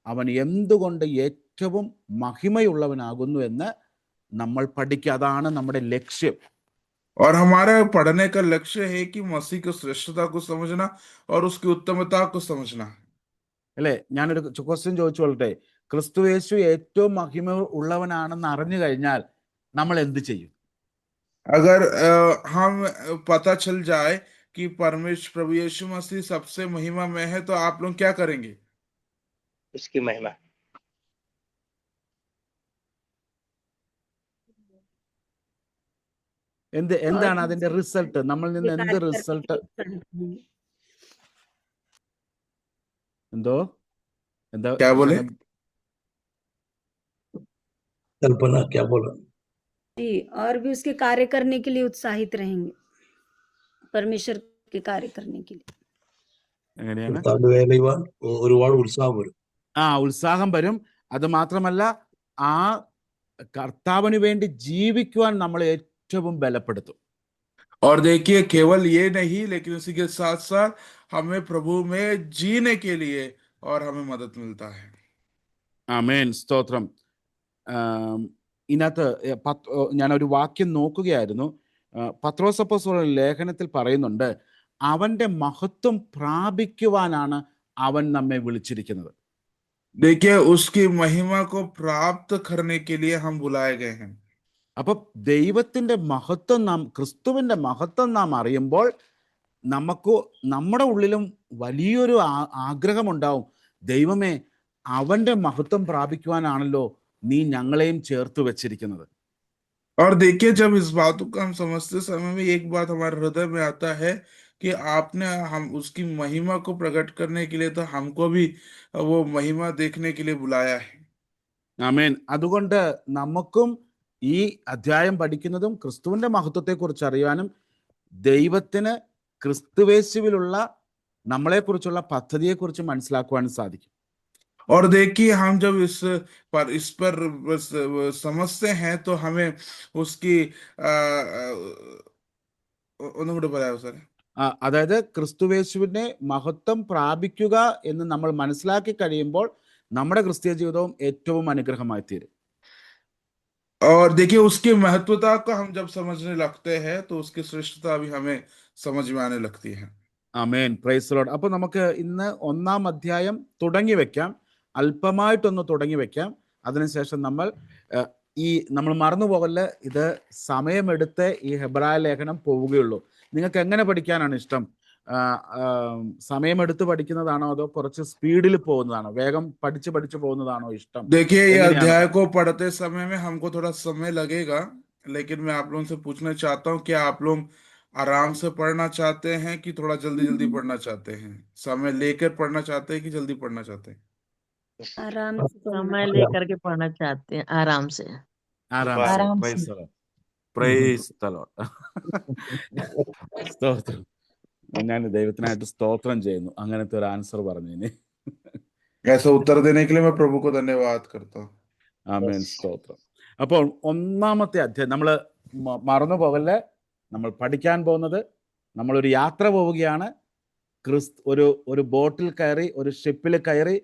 C: അവൻ എന്തുകൊണ്ട് ഏറ്റവും മഹിമയുള്ളവനാകുന്നു എന്ന് നമ്മൾ പഠിക്കുക. അതാണ് നമ്മുടെ ലക്ഷ്യം.
D: और हमारा पढ़ने का लक्ष्य है कि मसीह की श्रेष्ठता को समझना और उसकी उत्तमता को समझना।
C: അല്ലേ? ഞാനൊരു ക്വസ്റ്റ്യൻ ചോദിച്ചോളട്ടെ. ക്രിസ്തുവേശു ഏറ്റവും മഹിമ ഉള്ളവനാണെന്ന് അറിഞ്ഞു കഴിഞ്ഞാൽ നമ്മൾ എന്ത് ചെയ്യും?
D: अगर हम पता चल जाए कि परमेश्वर प्रभु यीशु मसीह सबसे महिमा में है, तो आप लोग क्या करेंगे?
F: उसकी महिमा।
C: എന്താണ് അതിന്റെ റിസൾട്ട്? നമ്മൾ നിന്ന് എന്ത്
B: कार्य
C: റിസൾട്ട്?
B: करने के लिए
C: എന്തോ എന്താ
D: क्या बोले?
F: कल्पना क्या बोला?
B: जी, और भी उसके कार्य करने के लिए उत्साहित रहेंगे, परमेश्वर के कार्य करने के लिए।
C: എങ്ങനെയാണ്?
F: കർത്താവിന്റെ വേലയുവാൻ ഒരുപാട് ഉത്സാഹം വരും.
C: ഉത്സാഹം വരും. അത് മാത്രമല്ല, ആ കർത്താവിന് വേണ്ടി ജീവിക്കുവാൻ നമ്മൾ ഏറ്റവും ബലപ്പെടുത്തും.
D: और देखिए केवल ये नहीं, लेकिन उसी के साथ साथ हमें प्रभु में जीने के लिए और हमें मदद मिलता है।
C: ആമേൻ, സ്തോത്രം. ഇതിനകത്ത് ഞാനൊരു വാക്യം നോക്കുകയായിരുന്നു. പത്രോസ് അപ്പോസ്തലൻ ലേഖനത്തിൽ പറയുന്നുണ്ട്, അവന്റെ മഹത്വം പ്രാപിക്കുവാനാണ് അവൻ നമ്മെ വിളിച്ചിരിക്കുന്നത്.
D: देखिए उसकी महिमा को प्राप्त करने के लिए हम बुलाए गए हैं।
C: അപ്പൊ ദൈവത്തിന്റെ മഹത്വം ക്രിസ്തുവിന്റെ മഹത്വം നാം അറിയുമ്പോൾ നമുക്ക് നമ്മുടെ ഉള്ളിലും വലിയൊരു ആഗ്രഹമുണ്ടാവും. ദൈവമേ, അവന്റെ മഹത്വം പ്രാപിക്കുവാനാണല്ലോ നീ ഞങ്ങളെയും ചേർത്ത് വെച്ചിരിക്കുന്നത്.
D: और देखिए जब इस बातों को हम समझते समय में एक बात हमारे हृदय में आता है कि आपने हम उसकी महिमा को प्रकट करने के लिए तो हमको भी वो महिमा देखने के लिए बुलाया है।
C: ആമേൻ. അതുകൊണ്ട് നമുക്കും ഈ അധ്യായം പഠിക്കുന്നതും ക്രിസ്തുവിന്റെ മഹത്വത്തെക്കുറിച്ച് അറിയാനും ദൈവത്തിന് ക്രിസ്തുവേശുവിലുള്ള നമ്മളെക്കുറിച്ചുള്ള പദ്ധതിയെക്കുറിച്ച് മനസ്സിലാക്കുവാനും സാധിക്കും.
D: और देखिए हम जब इस पर समझते हैं तो हमें उसकी ഒന്നും കൂടെ പറയാമോ സാറേ?
C: അതായത് ക്രിസ്തുവേശുവിന്റെ മഹത്വം പ്രാപിക്കുക എന്ന് നമ്മൾ മനസ്സിലാക്കി കഴിയുമ്പോൾ നമ്മുടെ ക്രിസ്തീയ ജീവിതവും ഏറ്റവും അനുഗ്രഹമായി തീരും.
D: और देखिए उसकी महत्वता को हम जब समझने लगते हैं तो उसकी श्रेष्ठता भी हमें समझ में आने लगती है।
C: ആമേൻ, പ്രൈസ് ദി ലോർഡ്. അപ്പോൾ നമുക്ക് ഇന്ന് 1-ാം അധ്യായം തുടങ്ങി വെക്കാം. അല്പമായിട്ടൊന്ന് തുടങ്ങി വെക്കാം. അതിനുശേഷം നമ്മൾ മറന്നു പോകല്ല, ഇത് സമയമെടുത്ത് ഈ ഹെബ്രായ ലേഖനം പോവുകയുള്ളൂ. നിങ്ങൾക്ക് എങ്ങനെ പഠിക്കാനാണ് ഇഷ്ടം? സമയമെടുത്ത് പഠിക്കുന്നതാണോ അതോ കുറച്ച് സ്പീഡിൽ പോകുന്നതാണോ, വേഗം പഠിച്ചു പോകുന്നതാണോ ഇഷ്ടം?
D: देखिए ये अध्याय को पढ़ते समय में हमको थोड़ा समय लगेगा, लेकिन मैं आप लोगों से पूछना चाहता हूँ कि आप लोग आराम से पढ़ना चाहते हैं कि थोड़ा जल्दी जल्दी पढ़ना चाहते हैं? समय लेकर पढ़ना चाहते हैं कि जल्दी पढ़ना चाहते हैं?
B: आराम से
E: समय लेकर के पढ़ना चाहते हैं, आराम से।
C: Aram price the Lord. സ്തോത്രം. ഞാൻ ദൈവത്തിനായിട്ട് സ്തോത്രം ചെയ്യുന്നു അങ്ങനത്തെ ഒരു ആൻസർ പറഞ്ഞു.
D: ऐसा उत्तर देने के लिए मैं प्रभु को धन्यवाद करता हूँ।
C: ആമേൻ, സ്തോത്രം. അപ്പോൾ 1-ാമത്തെ അധ്യായം നമ്മൾ മറന്നു പോകല്ലേ, നമ്മൾ പഠിക്കാൻ പോകുന്നത്, നമ്മളൊരു യാത്ര പോവുകയാണ്. ഒരു ബോട്ടിൽ കയറി, ഒരു ഷിപ്പിൽ കയറി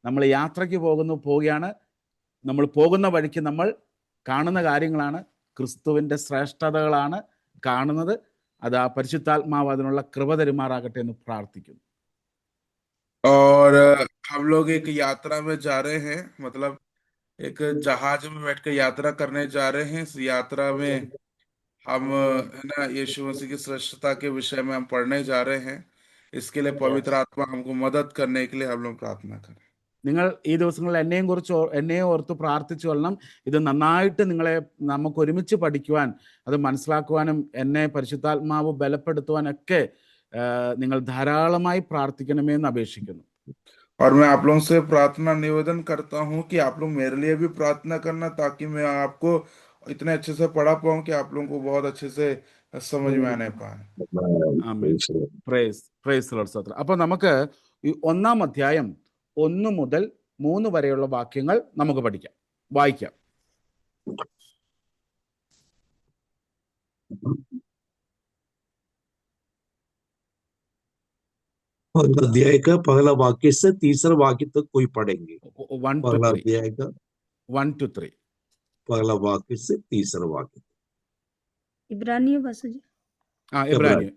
C: നമ്മൾ യാത്രയ്ക്ക് പോവുകയാണ്. നമ്മൾ പോകുന്ന വഴിക്ക് നമ്മൾ കാണുന്ന കാര്യങ്ങളാണ്, ക്രിസ്തുവിൻ്റെ ശ്രേഷ്ഠതകളാണ് കാണുന്നത്. അത് ആ പരിശുദ്ധാത്മാവ് അതിനുള്ള കൃപ തരുമാറാകട്ടെ എന്ന് പ്രാർത്ഥിക്കുന്നു.
D: और हम लोग एक यात्रा में जा रहे हैं, मतलब एक जहाज में बैठकर यात्रा करने जा रहे हैं। इस यात्रा में हम है ना यीशु मसीह की श्रेष्ठता के विषय में हम पढ़ने जा रहे हैं। इसके लिए पवित्र आत्मा हमको मदद करने के लिए हम लोग प्रार्थना करें।
C: നിങ്ങൾ ഈ ദിവസങ്ങളിൽ എന്നെയും ഓർത്ത് പ്രാർത്ഥിച്ചു കൊള്ളണം. ഇത് നന്നായിട്ട് നമുക്ക് ഒരുമിച്ച് പഠിക്കുവാൻ, അത് മനസ്സിലാക്കുവാനും എന്നെ പരിശുദ്ധാത്മാവ് ബലപ്പെടുത്തുവാനൊക്കെ നിങ്ങൾ ധാരാളമായി പ്രാർത്ഥിക്കണമേ എന്ന് അപേക്ഷിക്കുന്നു.
D: और मैं आप लोगों से प्रार्थना निवेदन करता हूँ कि आप लोग मेरे लिए भी प्रार्थना करना, ताकि मैं आपको इतने अच्छे से पढ़ा पाऊँ कि आप लोगों को बहुत अच्छे से समझ में आने पाए।
C: Praise lord. സ്തോത്രം. അപ്പൊ നമുക്ക് ഈ 1-ാം അധ്യായം 1 മുതൽ 3 വരെയുള്ള വാക്യങ്ങൾ നമുക്ക് വായിക്കാം.
F: अध्याय का पहला वाक्य से तीसरा वाक्य तक कोई पढ़ेंगे.
C: 1 to
F: पहला
C: 3.
F: अध्याय का
C: 1 to 3.
F: पहला वाक्य से तीसरा वाक्य.
B: इब्रानियों भाषा जी.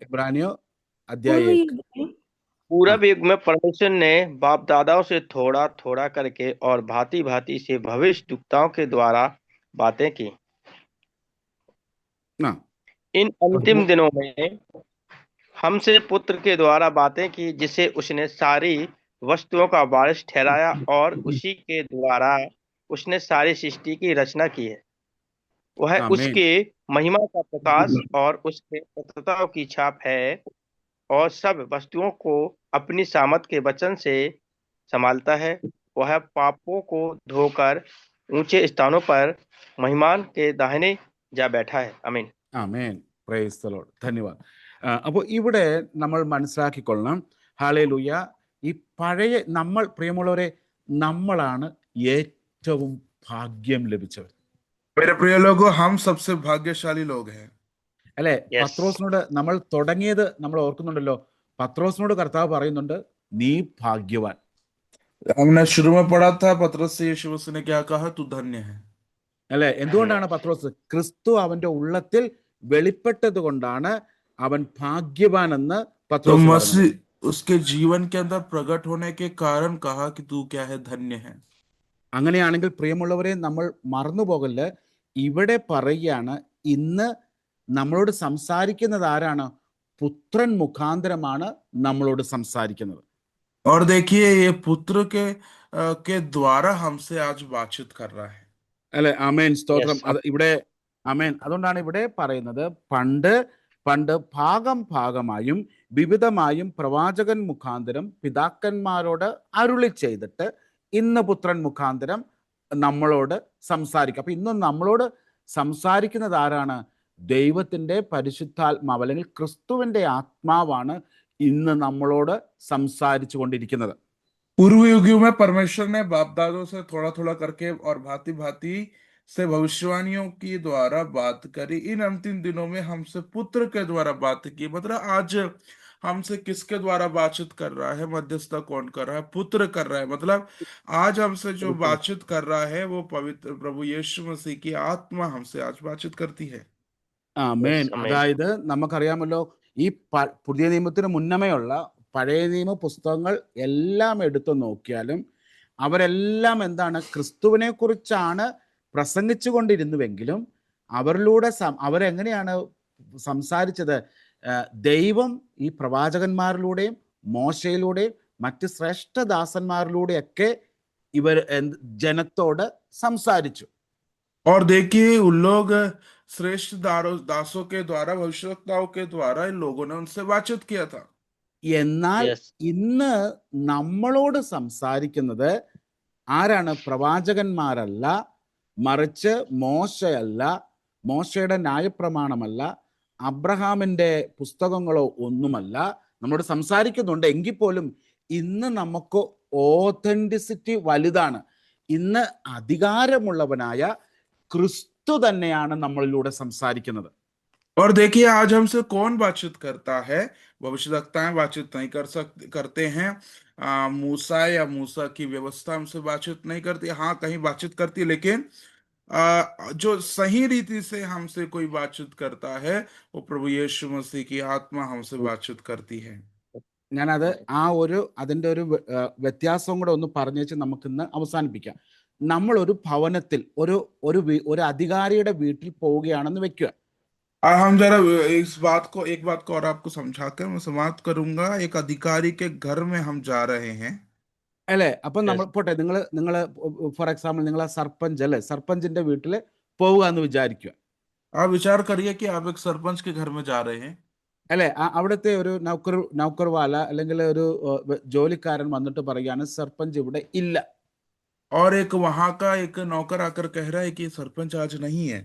C: इब्रानियों अध्याय
B: पूर्व
C: 1.
B: युग में
G: पूरब युग में परमेश्वर ने बाप दादाओं से थोड़ा थोड़ा करके और भांति भांति से भविष्यद्वक्ताओं के द्वारा बातें की.
C: ആ
G: इन अंतिम दिनों में हमसे पुत्र के द्वारा बातें की, जिसे उसने सारी वस्तुओं का वारिस ठहराया और उसी के द्वारा उसने सारी सृष्टि की रचना की है. वह
C: आमीन.
G: उसके महिमा का प्रकाश और उसके तत्वता की छाप है और सब वस्तुओं को अपनी सामर्थ के वचन से संभालता है. वह पापों को धोकर ऊंचे स्थानों पर महिमान के दाहिने जा बैठा है. Amen.
C: Amen. Praise the Lord. ധന്യവാദം. അപ്പോൾ ഇവിടെ നമ്മൾ മനസ്സിലാക്കിക്കൊള്ളണം, ഹല്ലേലൂയ, ഈ പഴയ പ്രിയമുള്ളവരെ, നമ്മളാണ് ഏറ്റവും ഭാഗ്യം ലഭിച്ചവർ.
D: मेरे प्रिय लोगों, हम सबसे भाग्यशाली लोग हैं.
C: അല്ലെ?
G: Yes.
C: പത്രോസിനോട് നമ്മൾ തുടങ്ങിയത് നമ്മൾ ഓർക്കുന്നുണ്ടല്ലോ. പത്രോസിനോട് കർത്താവ് പറയുന്നുണ്ട്, നീ ഭാഗ്യവാൻ.
D: हमने शुरू में पढ़ा था, पतरस से यीशु मसीह ने क्या कहा? तू धन्य है.
C: അല്ലെ? എന്തുകൊണ്ടാണ് പത്രോസ്? ക്രിസ്തു അവന്റെ ഉള്ളത്തിൽ വെളിപ്പെട്ടത് കൊണ്ടാണ് അവൻ ഭാഗ്യവാൻ എന്ന്
D: तो
C: പത്രോസ് പറഞ്ഞു.
D: मसीह उसके जीवन के अंदर प्रकट होने के कारण कहा कि तू क्या है? धन्य है.
C: അങ്ങനെയാണെങ്കിൽ പ്രിയമുള്ളവരെ, നമ്മൾ മറന്നുപോകല്, ഇവിടെ പറയുകയാണ്, ഇന്ന് നമ്മളോട് സംസാരിക്കുന്നത് ആരാണ്? പുത്രൻ മുഖാന്തരമാണ് നമ്മളോട് സംസാരിക്കുന്നത്.
D: और देखिए, ये पुत्र के द्वारा हमसे आज बातचीत कर रहा है.
C: അല്ലെ? ആമേൻ, സ്തോത്രം.
G: Yes.
C: അത് ഇവിടെ ആമേൻ. അതുകൊണ്ടാണ് ഇവിടെ പറയുന്നത്, പണ്ട് ഭാഗമായും വിവിധമായും പ്രവാചകൻ മുഖാന്തരം പിതാക്കന്മാരോട് അരുളി ചെയ്തിട്ട് ഇന്ന് പുത്രൻ മുഖാന്തരം നമ്മളോട് സംസാരിക്കും. അപ്പൊ ഇന്ന് നമ്മളോട് സംസാരിക്കുന്നത് ആരാണ്? ദൈവത്തിന്റെ പരിശുദ്ധാത്മാവ് അല്ലെങ്കിൽ ക്രിസ്തുവിന്റെ ആത്മാവാണ് ഇന്ന് നമ്മളോട് സംസാരിച്ചു കൊണ്ടിരിക്കുന്നത്.
D: पूर्व युगों में परमेश्वर ने बाप दादों से थोड़ा थोड़ा करके और भांति भांति से भविष्यवाणियों की द्वारा बात करी. इन अंतिम दिनों में हमसे पुत्र के द्वारा बात की. मतलब आज हमसे किसके द्वारा बातचीत कर रहा है? मध्यस्थता कौन कर रहा है? पुत्र कर रहा है. मतलब आज हमसे जो बातचीत कर रहा है वो पवित्र प्रभु यीशु मसीह की आत्मा हमसे आज बातचीत करती है.
C: ആമേൻ.
G: Yes, amen.
C: അതായത് നമുക്കറിയാമല്ലോ, ഈ പുതിയ നിയമത്തിന് മുന്നമേയുള്ള പഴയ നിയമ പുസ്തകങ്ങൾ എല്ലാം എടുത്തു നോക്കിയാലും അവരെല്ലാം എന്താണ്? ക്രിസ്തുവിനെ കുറിച്ചാണ് പ്രസംഗിച്ചു കൊണ്ടിരുന്നുവെങ്കിലും അവരിലൂടെ അവരെങ്ങനെയാണ് സംസാരിച്ചത്? ദൈവം ഈ പ്രവാചകന്മാരിലൂടെയും മോശയിലൂടെയും മറ്റ് ശ്രേഷ്ഠദാസന്മാരിലൂടെയൊക്കെ ഇവർ ജനത്തോട് സംസാരിച്ചു.
D: और देखिए, उन लोग श्रेष्ठ दासों के द्वारा, भविष्यवक्ताओं के द्वारा इन लोगों ने उनसे बातचीत किया था.
C: എന്നാൽ
G: Yes.
C: ഇന്ന് നമ്മളോട് സംസാരിക്കുന്നത് ആരാണ്? പ്രവാചകന്മാരല്ല, മറിച്ച് മോശയല്ല, മോശയുടെ ന്യായപ്രമാണമല്ല, അബ്രഹാമിന്റെ പുസ്തകങ്ങളോ ഒന്നുമല്ല നമ്മളോട് സംസാരിക്കുന്നുണ്ട്. എങ്കിൽ പോലും ഇന്ന് നമുക്ക് ഓതന്റിസിറ്റി വലുതാണ്. ഇന്ന് അധികാരമുള്ളവനായ ക്രിസ്തു തന്നെയാണ് നമ്മളിലൂടെ സംസാരിക്കുന്നത്.
D: और देखिए, आज हमसे कौन बातचीत करता है? भविष्यवक्ताएं बातचीत नहीं करते हैं. मूसा या मूसा की व्यवस्था हमसे बातचीत नहीं करती. हाँ, कहीं बातचीत करती है, लेकिन जो सही रीति से हमसे कोई बातचीत करता है वो प्रभु यीशु मसीह की आत्मा हमसे बातचीत करती है.
C: ഞാനത് അതിൻ്റെ ഒരു വ്യത്യാസവും കൂടെ ഒന്ന് പറഞ്ഞു വെച്ച് നമുക്കിന്ന് അവസാനിപ്പിക്കാം. നമ്മൾ ഒരു ഭവനത്തിൽ ഒരു അധികാരിയുടെ വീട്ടിൽ പോവുകയാണെന്ന് വെക്കുക.
D: हम जरा एक बात को और आपको समझाकर मैं समाप्त करूंगा. एक अधिकारी के घर में हम जा रहे हैं.
C: അല്ലേ? അപ്പൊ നമ്മൾ
G: Yes.
C: പോട്ടെ, നിങ്ങൾ ഫോർ എക്സാമ്പിൾ നിങ്ങൾ ആ സർപ്പഞ്ചിന്റെ വീട്ടിൽ പോവുക എന്ന് വിചാരിക്കുക.
D: आप विचार करिए कि आप एक सरपंच के घर में जा रहे हैं.
C: അല്ലെ? അവിടുത്തെ ഒരു നൗക്കർവാല അല്ലെങ്കിൽ ഒരു ജോലിക്കാരൻ വന്നിട്ട് പറയുകയാണ്, സർപ്പഞ്ച് ഇവിടെ ഇല്ല.
D: और एक वहां का एक नौकर आकर कह रहा है कि सरपंच आज नहीं है.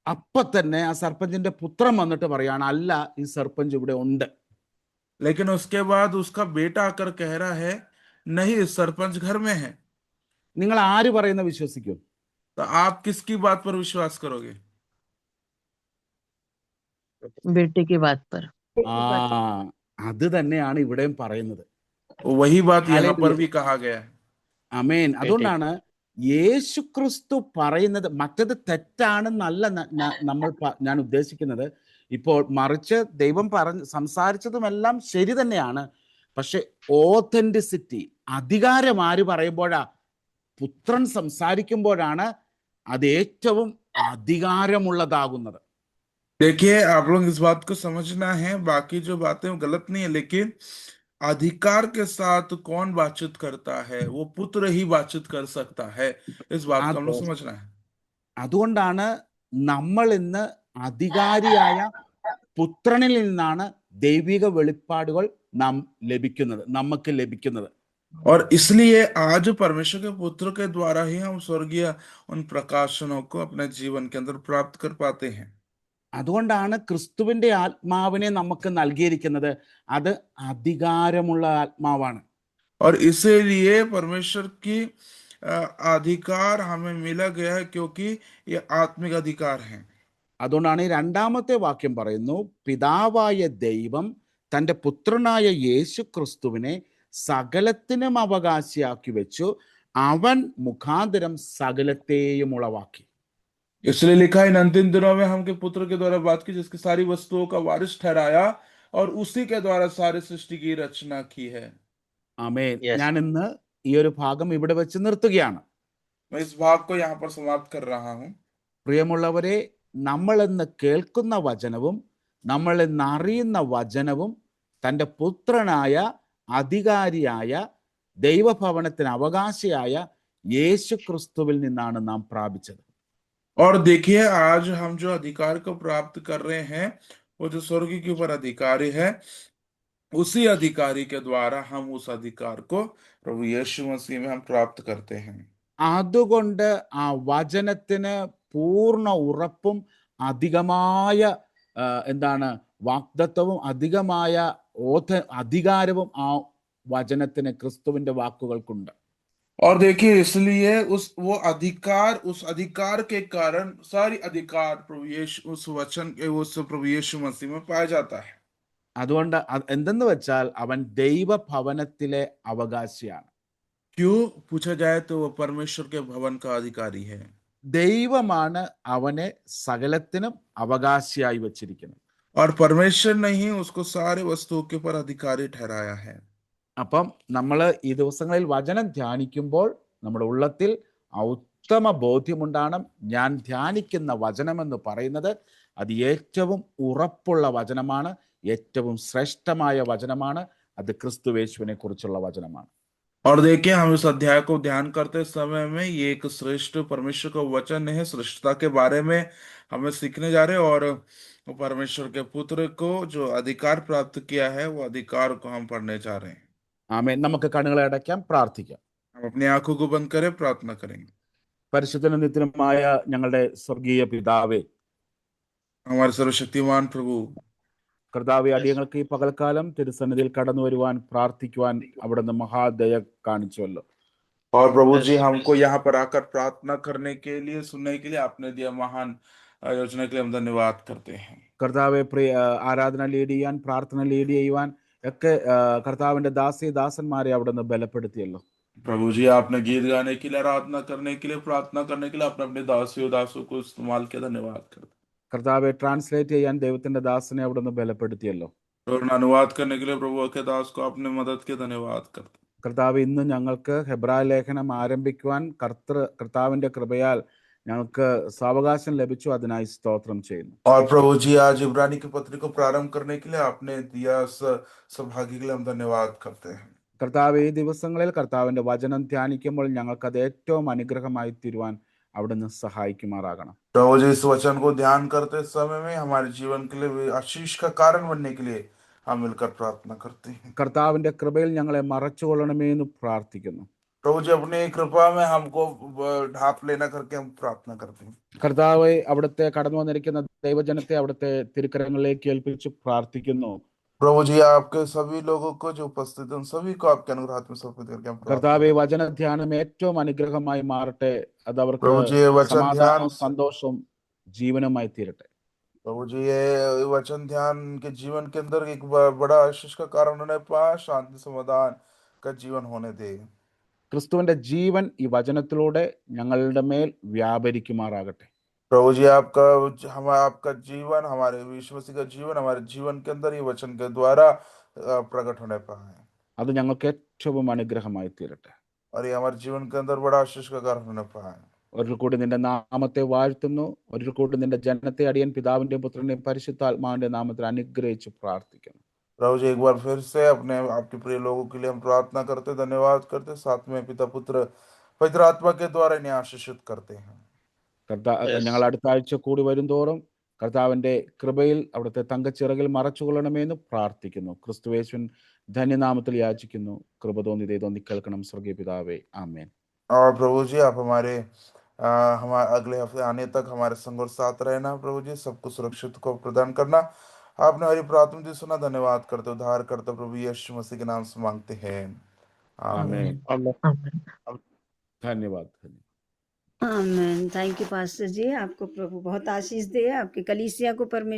C: അപ്പൊ തന്നെ ആ സർപ്പഞ്ചിന്റെ പുത്രൻ വന്നിട്ട് പറയാണ്, അല്ല, ഈ സർപ്പഞ്ച് ഇവിടെ ഉണ്ട്.
D: लेकिन उसके बाद उसका बेटा आकर कह रहा है, नहीं, सरपंच घर में है.
C: നിങ്ങൾ ആര് പറയുന്ന വിശ്വസിക്കും?
D: तो आप किसकी बात पर विश्वास करोगे?
E: बेटे की बात पर।
C: ആ അത് തന്നെയാണ് इവിടെയും പറയുന്നത്.
D: वही बात यहाँ पर
C: ഹല്ലേലൂയ.
D: भी कहा गया है।
C: അമേൻ.
E: बेटे
C: അതുകൊണ്ടാണ് യേശു ക്രിസ്തു പറയുന്നത്, മറ്റത് തെറ്റാണെന്നല്ല ഞാൻ ഉദ്ദേശിക്കുന്നത്. ഇപ്പോൾ മറിച്ച് ദൈവം സംസാരിച്ചതുമെല്ലാം ശരി തന്നെയാണ്. പക്ഷെ ഓതന്റിസിറ്റി, അധികാരം ആര് പറയുമ്പോഴാ? പുത്രൻ സംസാരിക്കുമ്പോഴാണ് അത് ഏറ്റവും അധികാരമുള്ളതാകുന്നത്.
D: देखिए, आप लोग इस बात को समझना है, बाकी जो बातें वो गलत नहीं है, लेकिन अधिकार के साथ कौन बातचीत करता है? वो पुत्र ही बातचीत कर सकता है। इस बात को हम लोग समझना है।
C: അതുകൊണ്ടാണ് നമ്മൾ ഇന്ന് അധികാരിയായ പുത്രനിൽ നിന്നാണ് ദൈവിക വെളിപ്പാടുകൾ നമുക്ക് ലഭിക്കുന്നത്.
D: और इसलिए आज परमेश्वर के पुत्र के द्वारा ही हम स्वर्गीय उन प्रकाशनों को अपने जीवन के अंदर प्राप्त कर पाते हैं।
C: അതുകൊണ്ടാണ് ക്രിസ്തുവിന്റെ ആത്മാവിനെ നമുക്ക് നൽകിയിരിക്കുന്നത്. അത് അധികാരമുള്ള ആത്മാവാണ്.
D: और इसीलिए परमेश्वर की अधिकार हमें मिला गया है, क्योंकि ये आत्मिक अधिकार है।
C: അതുകൊണ്ടാണ് ഈ രണ്ടാമത്തെ വാക്യം പറയുന്നു, പിതാവായ ദൈവം തൻ്റെ പുത്രനായ യേശു ക്രിസ്തുവിനെ സകലത്തിനും അവകാശിയാക്കി വെച്ചു, അവൻ മുഖാന്തരം സകലത്തെയും ഉളവാക്കി.
D: इसलिए लिखा है, इन अंतिम दिनों में हम के पुत्र के द्वारा बात की, जिसकी सारी वस्तुओं का वारिस ठहराया और उसी के द्वारा सारी सृष्टि की रचना की है।
C: ആമേൻ.
G: Yes.
C: ഞാൻ ഇന്ന് ഈ ഒരു ഭാഗം ഇവിടെ വെച്ച് നിർത്തുകയാണ്.
D: मैं इस भाग को यहाँ पर समाप्त कर रहा हूँ।
C: പ്രിയമുള്ളവരെ, നമ്മൾ ഇന്ന് കേൾക്കുന്ന വചനവും നമ്മൾ ഇന്ന് അറിയുന്ന വചനവും തൻ്റെ പുത്രനായ അധികാരിയായ ദൈവഭവനത്തിന് അവകാശിയായ യേശു ക്രിസ്തുവിൽ നിന്നാണ് നാം പ്രാപിച്ചത്.
D: और देखिए, आज हम जो अधिकार को प्राप्त कर रहे हैं, वो जो स्वर्ग के ऊपर अधिकारी है, उसी अधिकारी के द्वारा हम उस अधिकार को प्रभु यीशु मसीह में हम प्राप्त करते हैं।
C: അതുകൊണ്ട് ആ വചനത്തിന് പൂർണ്ണ ഉറപ്പും അധികമായ വാഗ്ദത്തവും അധികമായ അധികാരവും ആ വചനത്തിന്, ക്രിസ്തുവിന്റെ വാക്കുകൾക്കുണ്ട്.
D: और देखिए, इसलिए उस अधिकार के कारण सारी अधिकार प्रभु यीशु, उस वचन के, उस प्रभु यीशु मसीह में पाया जाता है।
C: അതുകൊണ്ട് എന്തെന്ന് വെച്ചാൽ അവൻ ദൈവഭവനത്തിലെ അവകാശിയാണ്.
D: क्यों पूछा जाए तो वो परमेश्वर के भवन का अधिकारी है।
C: ദൈവമാണ് അവനെ സകലത്തിനും അവകാശിയായി വച്ചിരിക്കുന്നത്.
D: और परमेश्वर ने ही उसको सारे वस्तुओं के ऊपर अधिकारी ठहराया है।
C: അപ്പം നമ്മൾ ഈ ദിവസങ്ങളിൽ വചനം ധ്യാനിക്കുമ്പോൾ നമ്മുടെ ഉള്ളത്തിൽ ഉത്തമ ബോധ്യമുണ്ടാകണം. ഞാൻ ധ്യാനിക്കുന്ന വചനമെന്ന് പറയുന്നത് അത് ഏറ്റവും ഉറപ്പുള്ള വചനമാണ്, ഏറ്റവും ശ്രേഷ്ഠമായ വചനമാണ്. അത് ക്രിസ്തുയേശുവിനെ കുറിച്ചുള്ള വചനമാണ്.
D: और देखिए, हम इस अध्याय को ध्यान करते समय में ये एक श्रेष्ठ परमेश्वर का वचन है। श्रेष्ठता के बारे में हमें सीखने जा रहे हैं, और परमेश्वर के पुत्र को जो अधिकार प्राप्त किया है, वो अधिकार को हम पढ़ने जा रहे हैं।
C: ആമേൻ. നമുക്ക് കണ്ണുകളെ അടയ്ക്കാം, പ്രാർത്ഥിക്കാം.
D: हम अपनी आंखों को बंद करें, प्रार्थना करेंगे।
C: പരിശുദ്ധനും നിത്യനുമായ ഞങ്ങളുടെ സ്വർഗീയ പിതാവേ,
D: हमारे सर्वशक्तिमान प्रभु,
C: കർത്താവെ, അടിയങ്ങൾക്ക് ഈ പകൽക്കാലം തിരുസന്നിധിയിൽ കടന്നു വരുവാൻ, പ്രാർത്ഥിക്കുവാൻ അവിടുന്ന് മഹാദയ കാണിച്ചുവല്ലോ.
D: और प्रभु जी, हमको यहाँ पर आकर प्रार्थना करने के लिए, सुनने के लिए आपने दिया महान योजना के लिए हम धन्यवाद करते हैं।
C: കർത്താവെ, ആരാധന ലീഡ് ചെയ്യാൻ, പ്രാർത്ഥന ലീഡ് ചെയ്യുവാൻ ഒക്കെ കർത്താവിന്റെ ദാസന്മാരെ അവിടുന്ന് ബലപ്പെടുത്തിയല്ലോ.
D: प्रभु जी, आपने गीत गाने के लिए, आराधना करने के लिए, प्रार्थना करने के लिए आपने अपने दासों को इस्तेमाल किया। धन्यवाद करते हैं।
C: കർത്താവെ, ട്രാൻസ്ലേറ്റ് ചെയ്യാൻ ദൈവത്തിന്റെ ദാസനെ അവിടുന്ന് ബലപ്പെടുത്തിയല്ലോ.
D: और अनुवाद करने के लिए प्रभु के दास को आपने मदद के धन्यवाद करते हैं।
C: കർത്താവ്, ഇന്ന് ഞങ്ങൾക്ക് ഹെബ്രായ ലേഖനം ആരംഭിക്കുവാൻ കർത്താവിന്റെ കൃപയാൽ ഞങ്ങൾക്ക് സാവകാശം ലഭിച്ചു. അതിനായി സ്തോത്രം ചെയ്യുന്നു.
D: और प्रभु जी, आज इब्रानी की पत्री को प्रारंभ करने के लिए आपने दिया सौभाग्य के लिए हम धन्यवाद करते हैं।
C: കർത്താവ്, ഈ ദിവസങ്ങളിൽ കർത്താവിന്റെ വചനം ധ്യാനിക്കുമ്പോൾ ഞങ്ങൾക്ക് അത് ഏറ്റവും അനുഗ്രഹമായി തീരുവാൻ അവിടുന്ന് സഹായിക്കുമാറാകണം.
D: प्रभु जी, इस वचन को ध्यान करते समय में हमारे जीवन के लिए आशीष का कारण बनने के लिए हम मिलकर प्रार्थना करते हैं।
C: കർത്താവിന്റെ കൃപയിൽ ഞങ്ങളെ മറച്ചുകൊള്ളണമേ എന്ന് പ്രാർത്ഥിക്കുന്നു.
D: प्रभु जी, अपनी कृपा में हमको ढाप लेना करके हम प्रार्थना करते हैं।
C: കർത്താവ്, അവിടുത്തെ കടന്നു വന്നിരിക്കുന്ന ദൈവജനത്തെ അവിടുത്തെ തിരുക്കരങ്ങളിലേക്ക് ഏൽപ്പിച്ച് പ്രാർത്ഥിക്കുന്നു.
D: प्रभु जी आपके सभी लोगों को जो उपस्थित हैं उन सभी को आपके अनुग्रह में समर्पित करके हम प्रार्थना
C: കർത്താവെ
D: करते हैं।
C: വചനധ്യാനം ഏറ്റവും അനുഗ്രഹമായി മാറട്ടെ. അത് അവർക്ക്
D: प्रभु जी ये वचन ध्यान
C: സമാധാനവും സന്തോഷവും ജീവനുമായി തീരട്ടെ.
D: प्रभु जी ये वचन ध्यान के जीवन के अंदर एक बड़ा आशीष का कारण होने पाए, शांति समाधान का जीवन होने दे।
C: ക്രിസ്തുവിന്റെ ജീവൻ ഈ വചനത്തിലൂടെ ഞങ്ങളുടെ മേൽ വ്യാപരിക്കുമാറാകട്ടെ.
D: प्रभु जी आपका जीवन, हमारे यीशु मसीह का जीवन हमारे जीवन के अंदर ये वचन के द्वारा प्रकट होने पाए
C: അത് ഞങ്ങൾക്ക് ഏറ്റവും അനുഗ്രഹമായി തീരട്ടെ.
D: और ये हमारे जीवन के अंदर बड़ा आशीष का कारण होने पाए।
C: ഒരിക്കൽ കൂടി നിന്റെ നാമത്തെ വാഴ്ത്തുന്നു. ഒരിക്കൽ കൂടി നിന്റെ ജനത്തെ അടിയൻ പിതാവിന്റെയും പുത്രന്റെയും പരിശുദ്ധാത്മാവിന്റെ നാമത്തിൽ അനുഗ്രഹിച്ച് പ്രാർത്ഥിക്കുന്നു.
D: प्रभु जी एक बार फिर से अपने आपके प्रिय लोगों के लिए हम प्रार्थना करते, धन्यवाद करते, साथ में पिता पुत्र पवित्र आत्मा के द्वारा इन्हें आशीषित करते हैं।
C: ഞങ്ങൾ അടുത്ത ആഴ്ച കൂടി വരുംതോറും കർത്താവിന്റെ കൃപയിൽ അവിടുത്തെ തങ്കച്ചിറകിൽ മറച്ചുകൊള്ളണമെന്ന് പ്രാർത്ഥിക്കുന്നു. ക്രിസ്തുയേശുവിൻ ധന്യനാമത്തിൽ യാചിക്കുന്നു. കൃപ തോന്നി തോന്നി കേൾക്കണം സ്വർഗീയ പിതാവേ, ആമേൻ.
D: और प्रभु जी आप हमारे अगले हफ्ते आने तक हमारे संग और साथ रहना। प्रभु जी सबको सुरक्षित को प्रदान करना। आपने हमारी प्रार्थना जी सुना, धन्यवाद करते, उद्धार करते प्रभु यीशु मसीह के नाम से मांगते हैं, आमीन।
C: धन्यवाद.
B: आमीन। थैंक यू पास्टर जी, आपको प्रभु बहुत आशीष दे, आपकी कलीसिया को परमेश्वर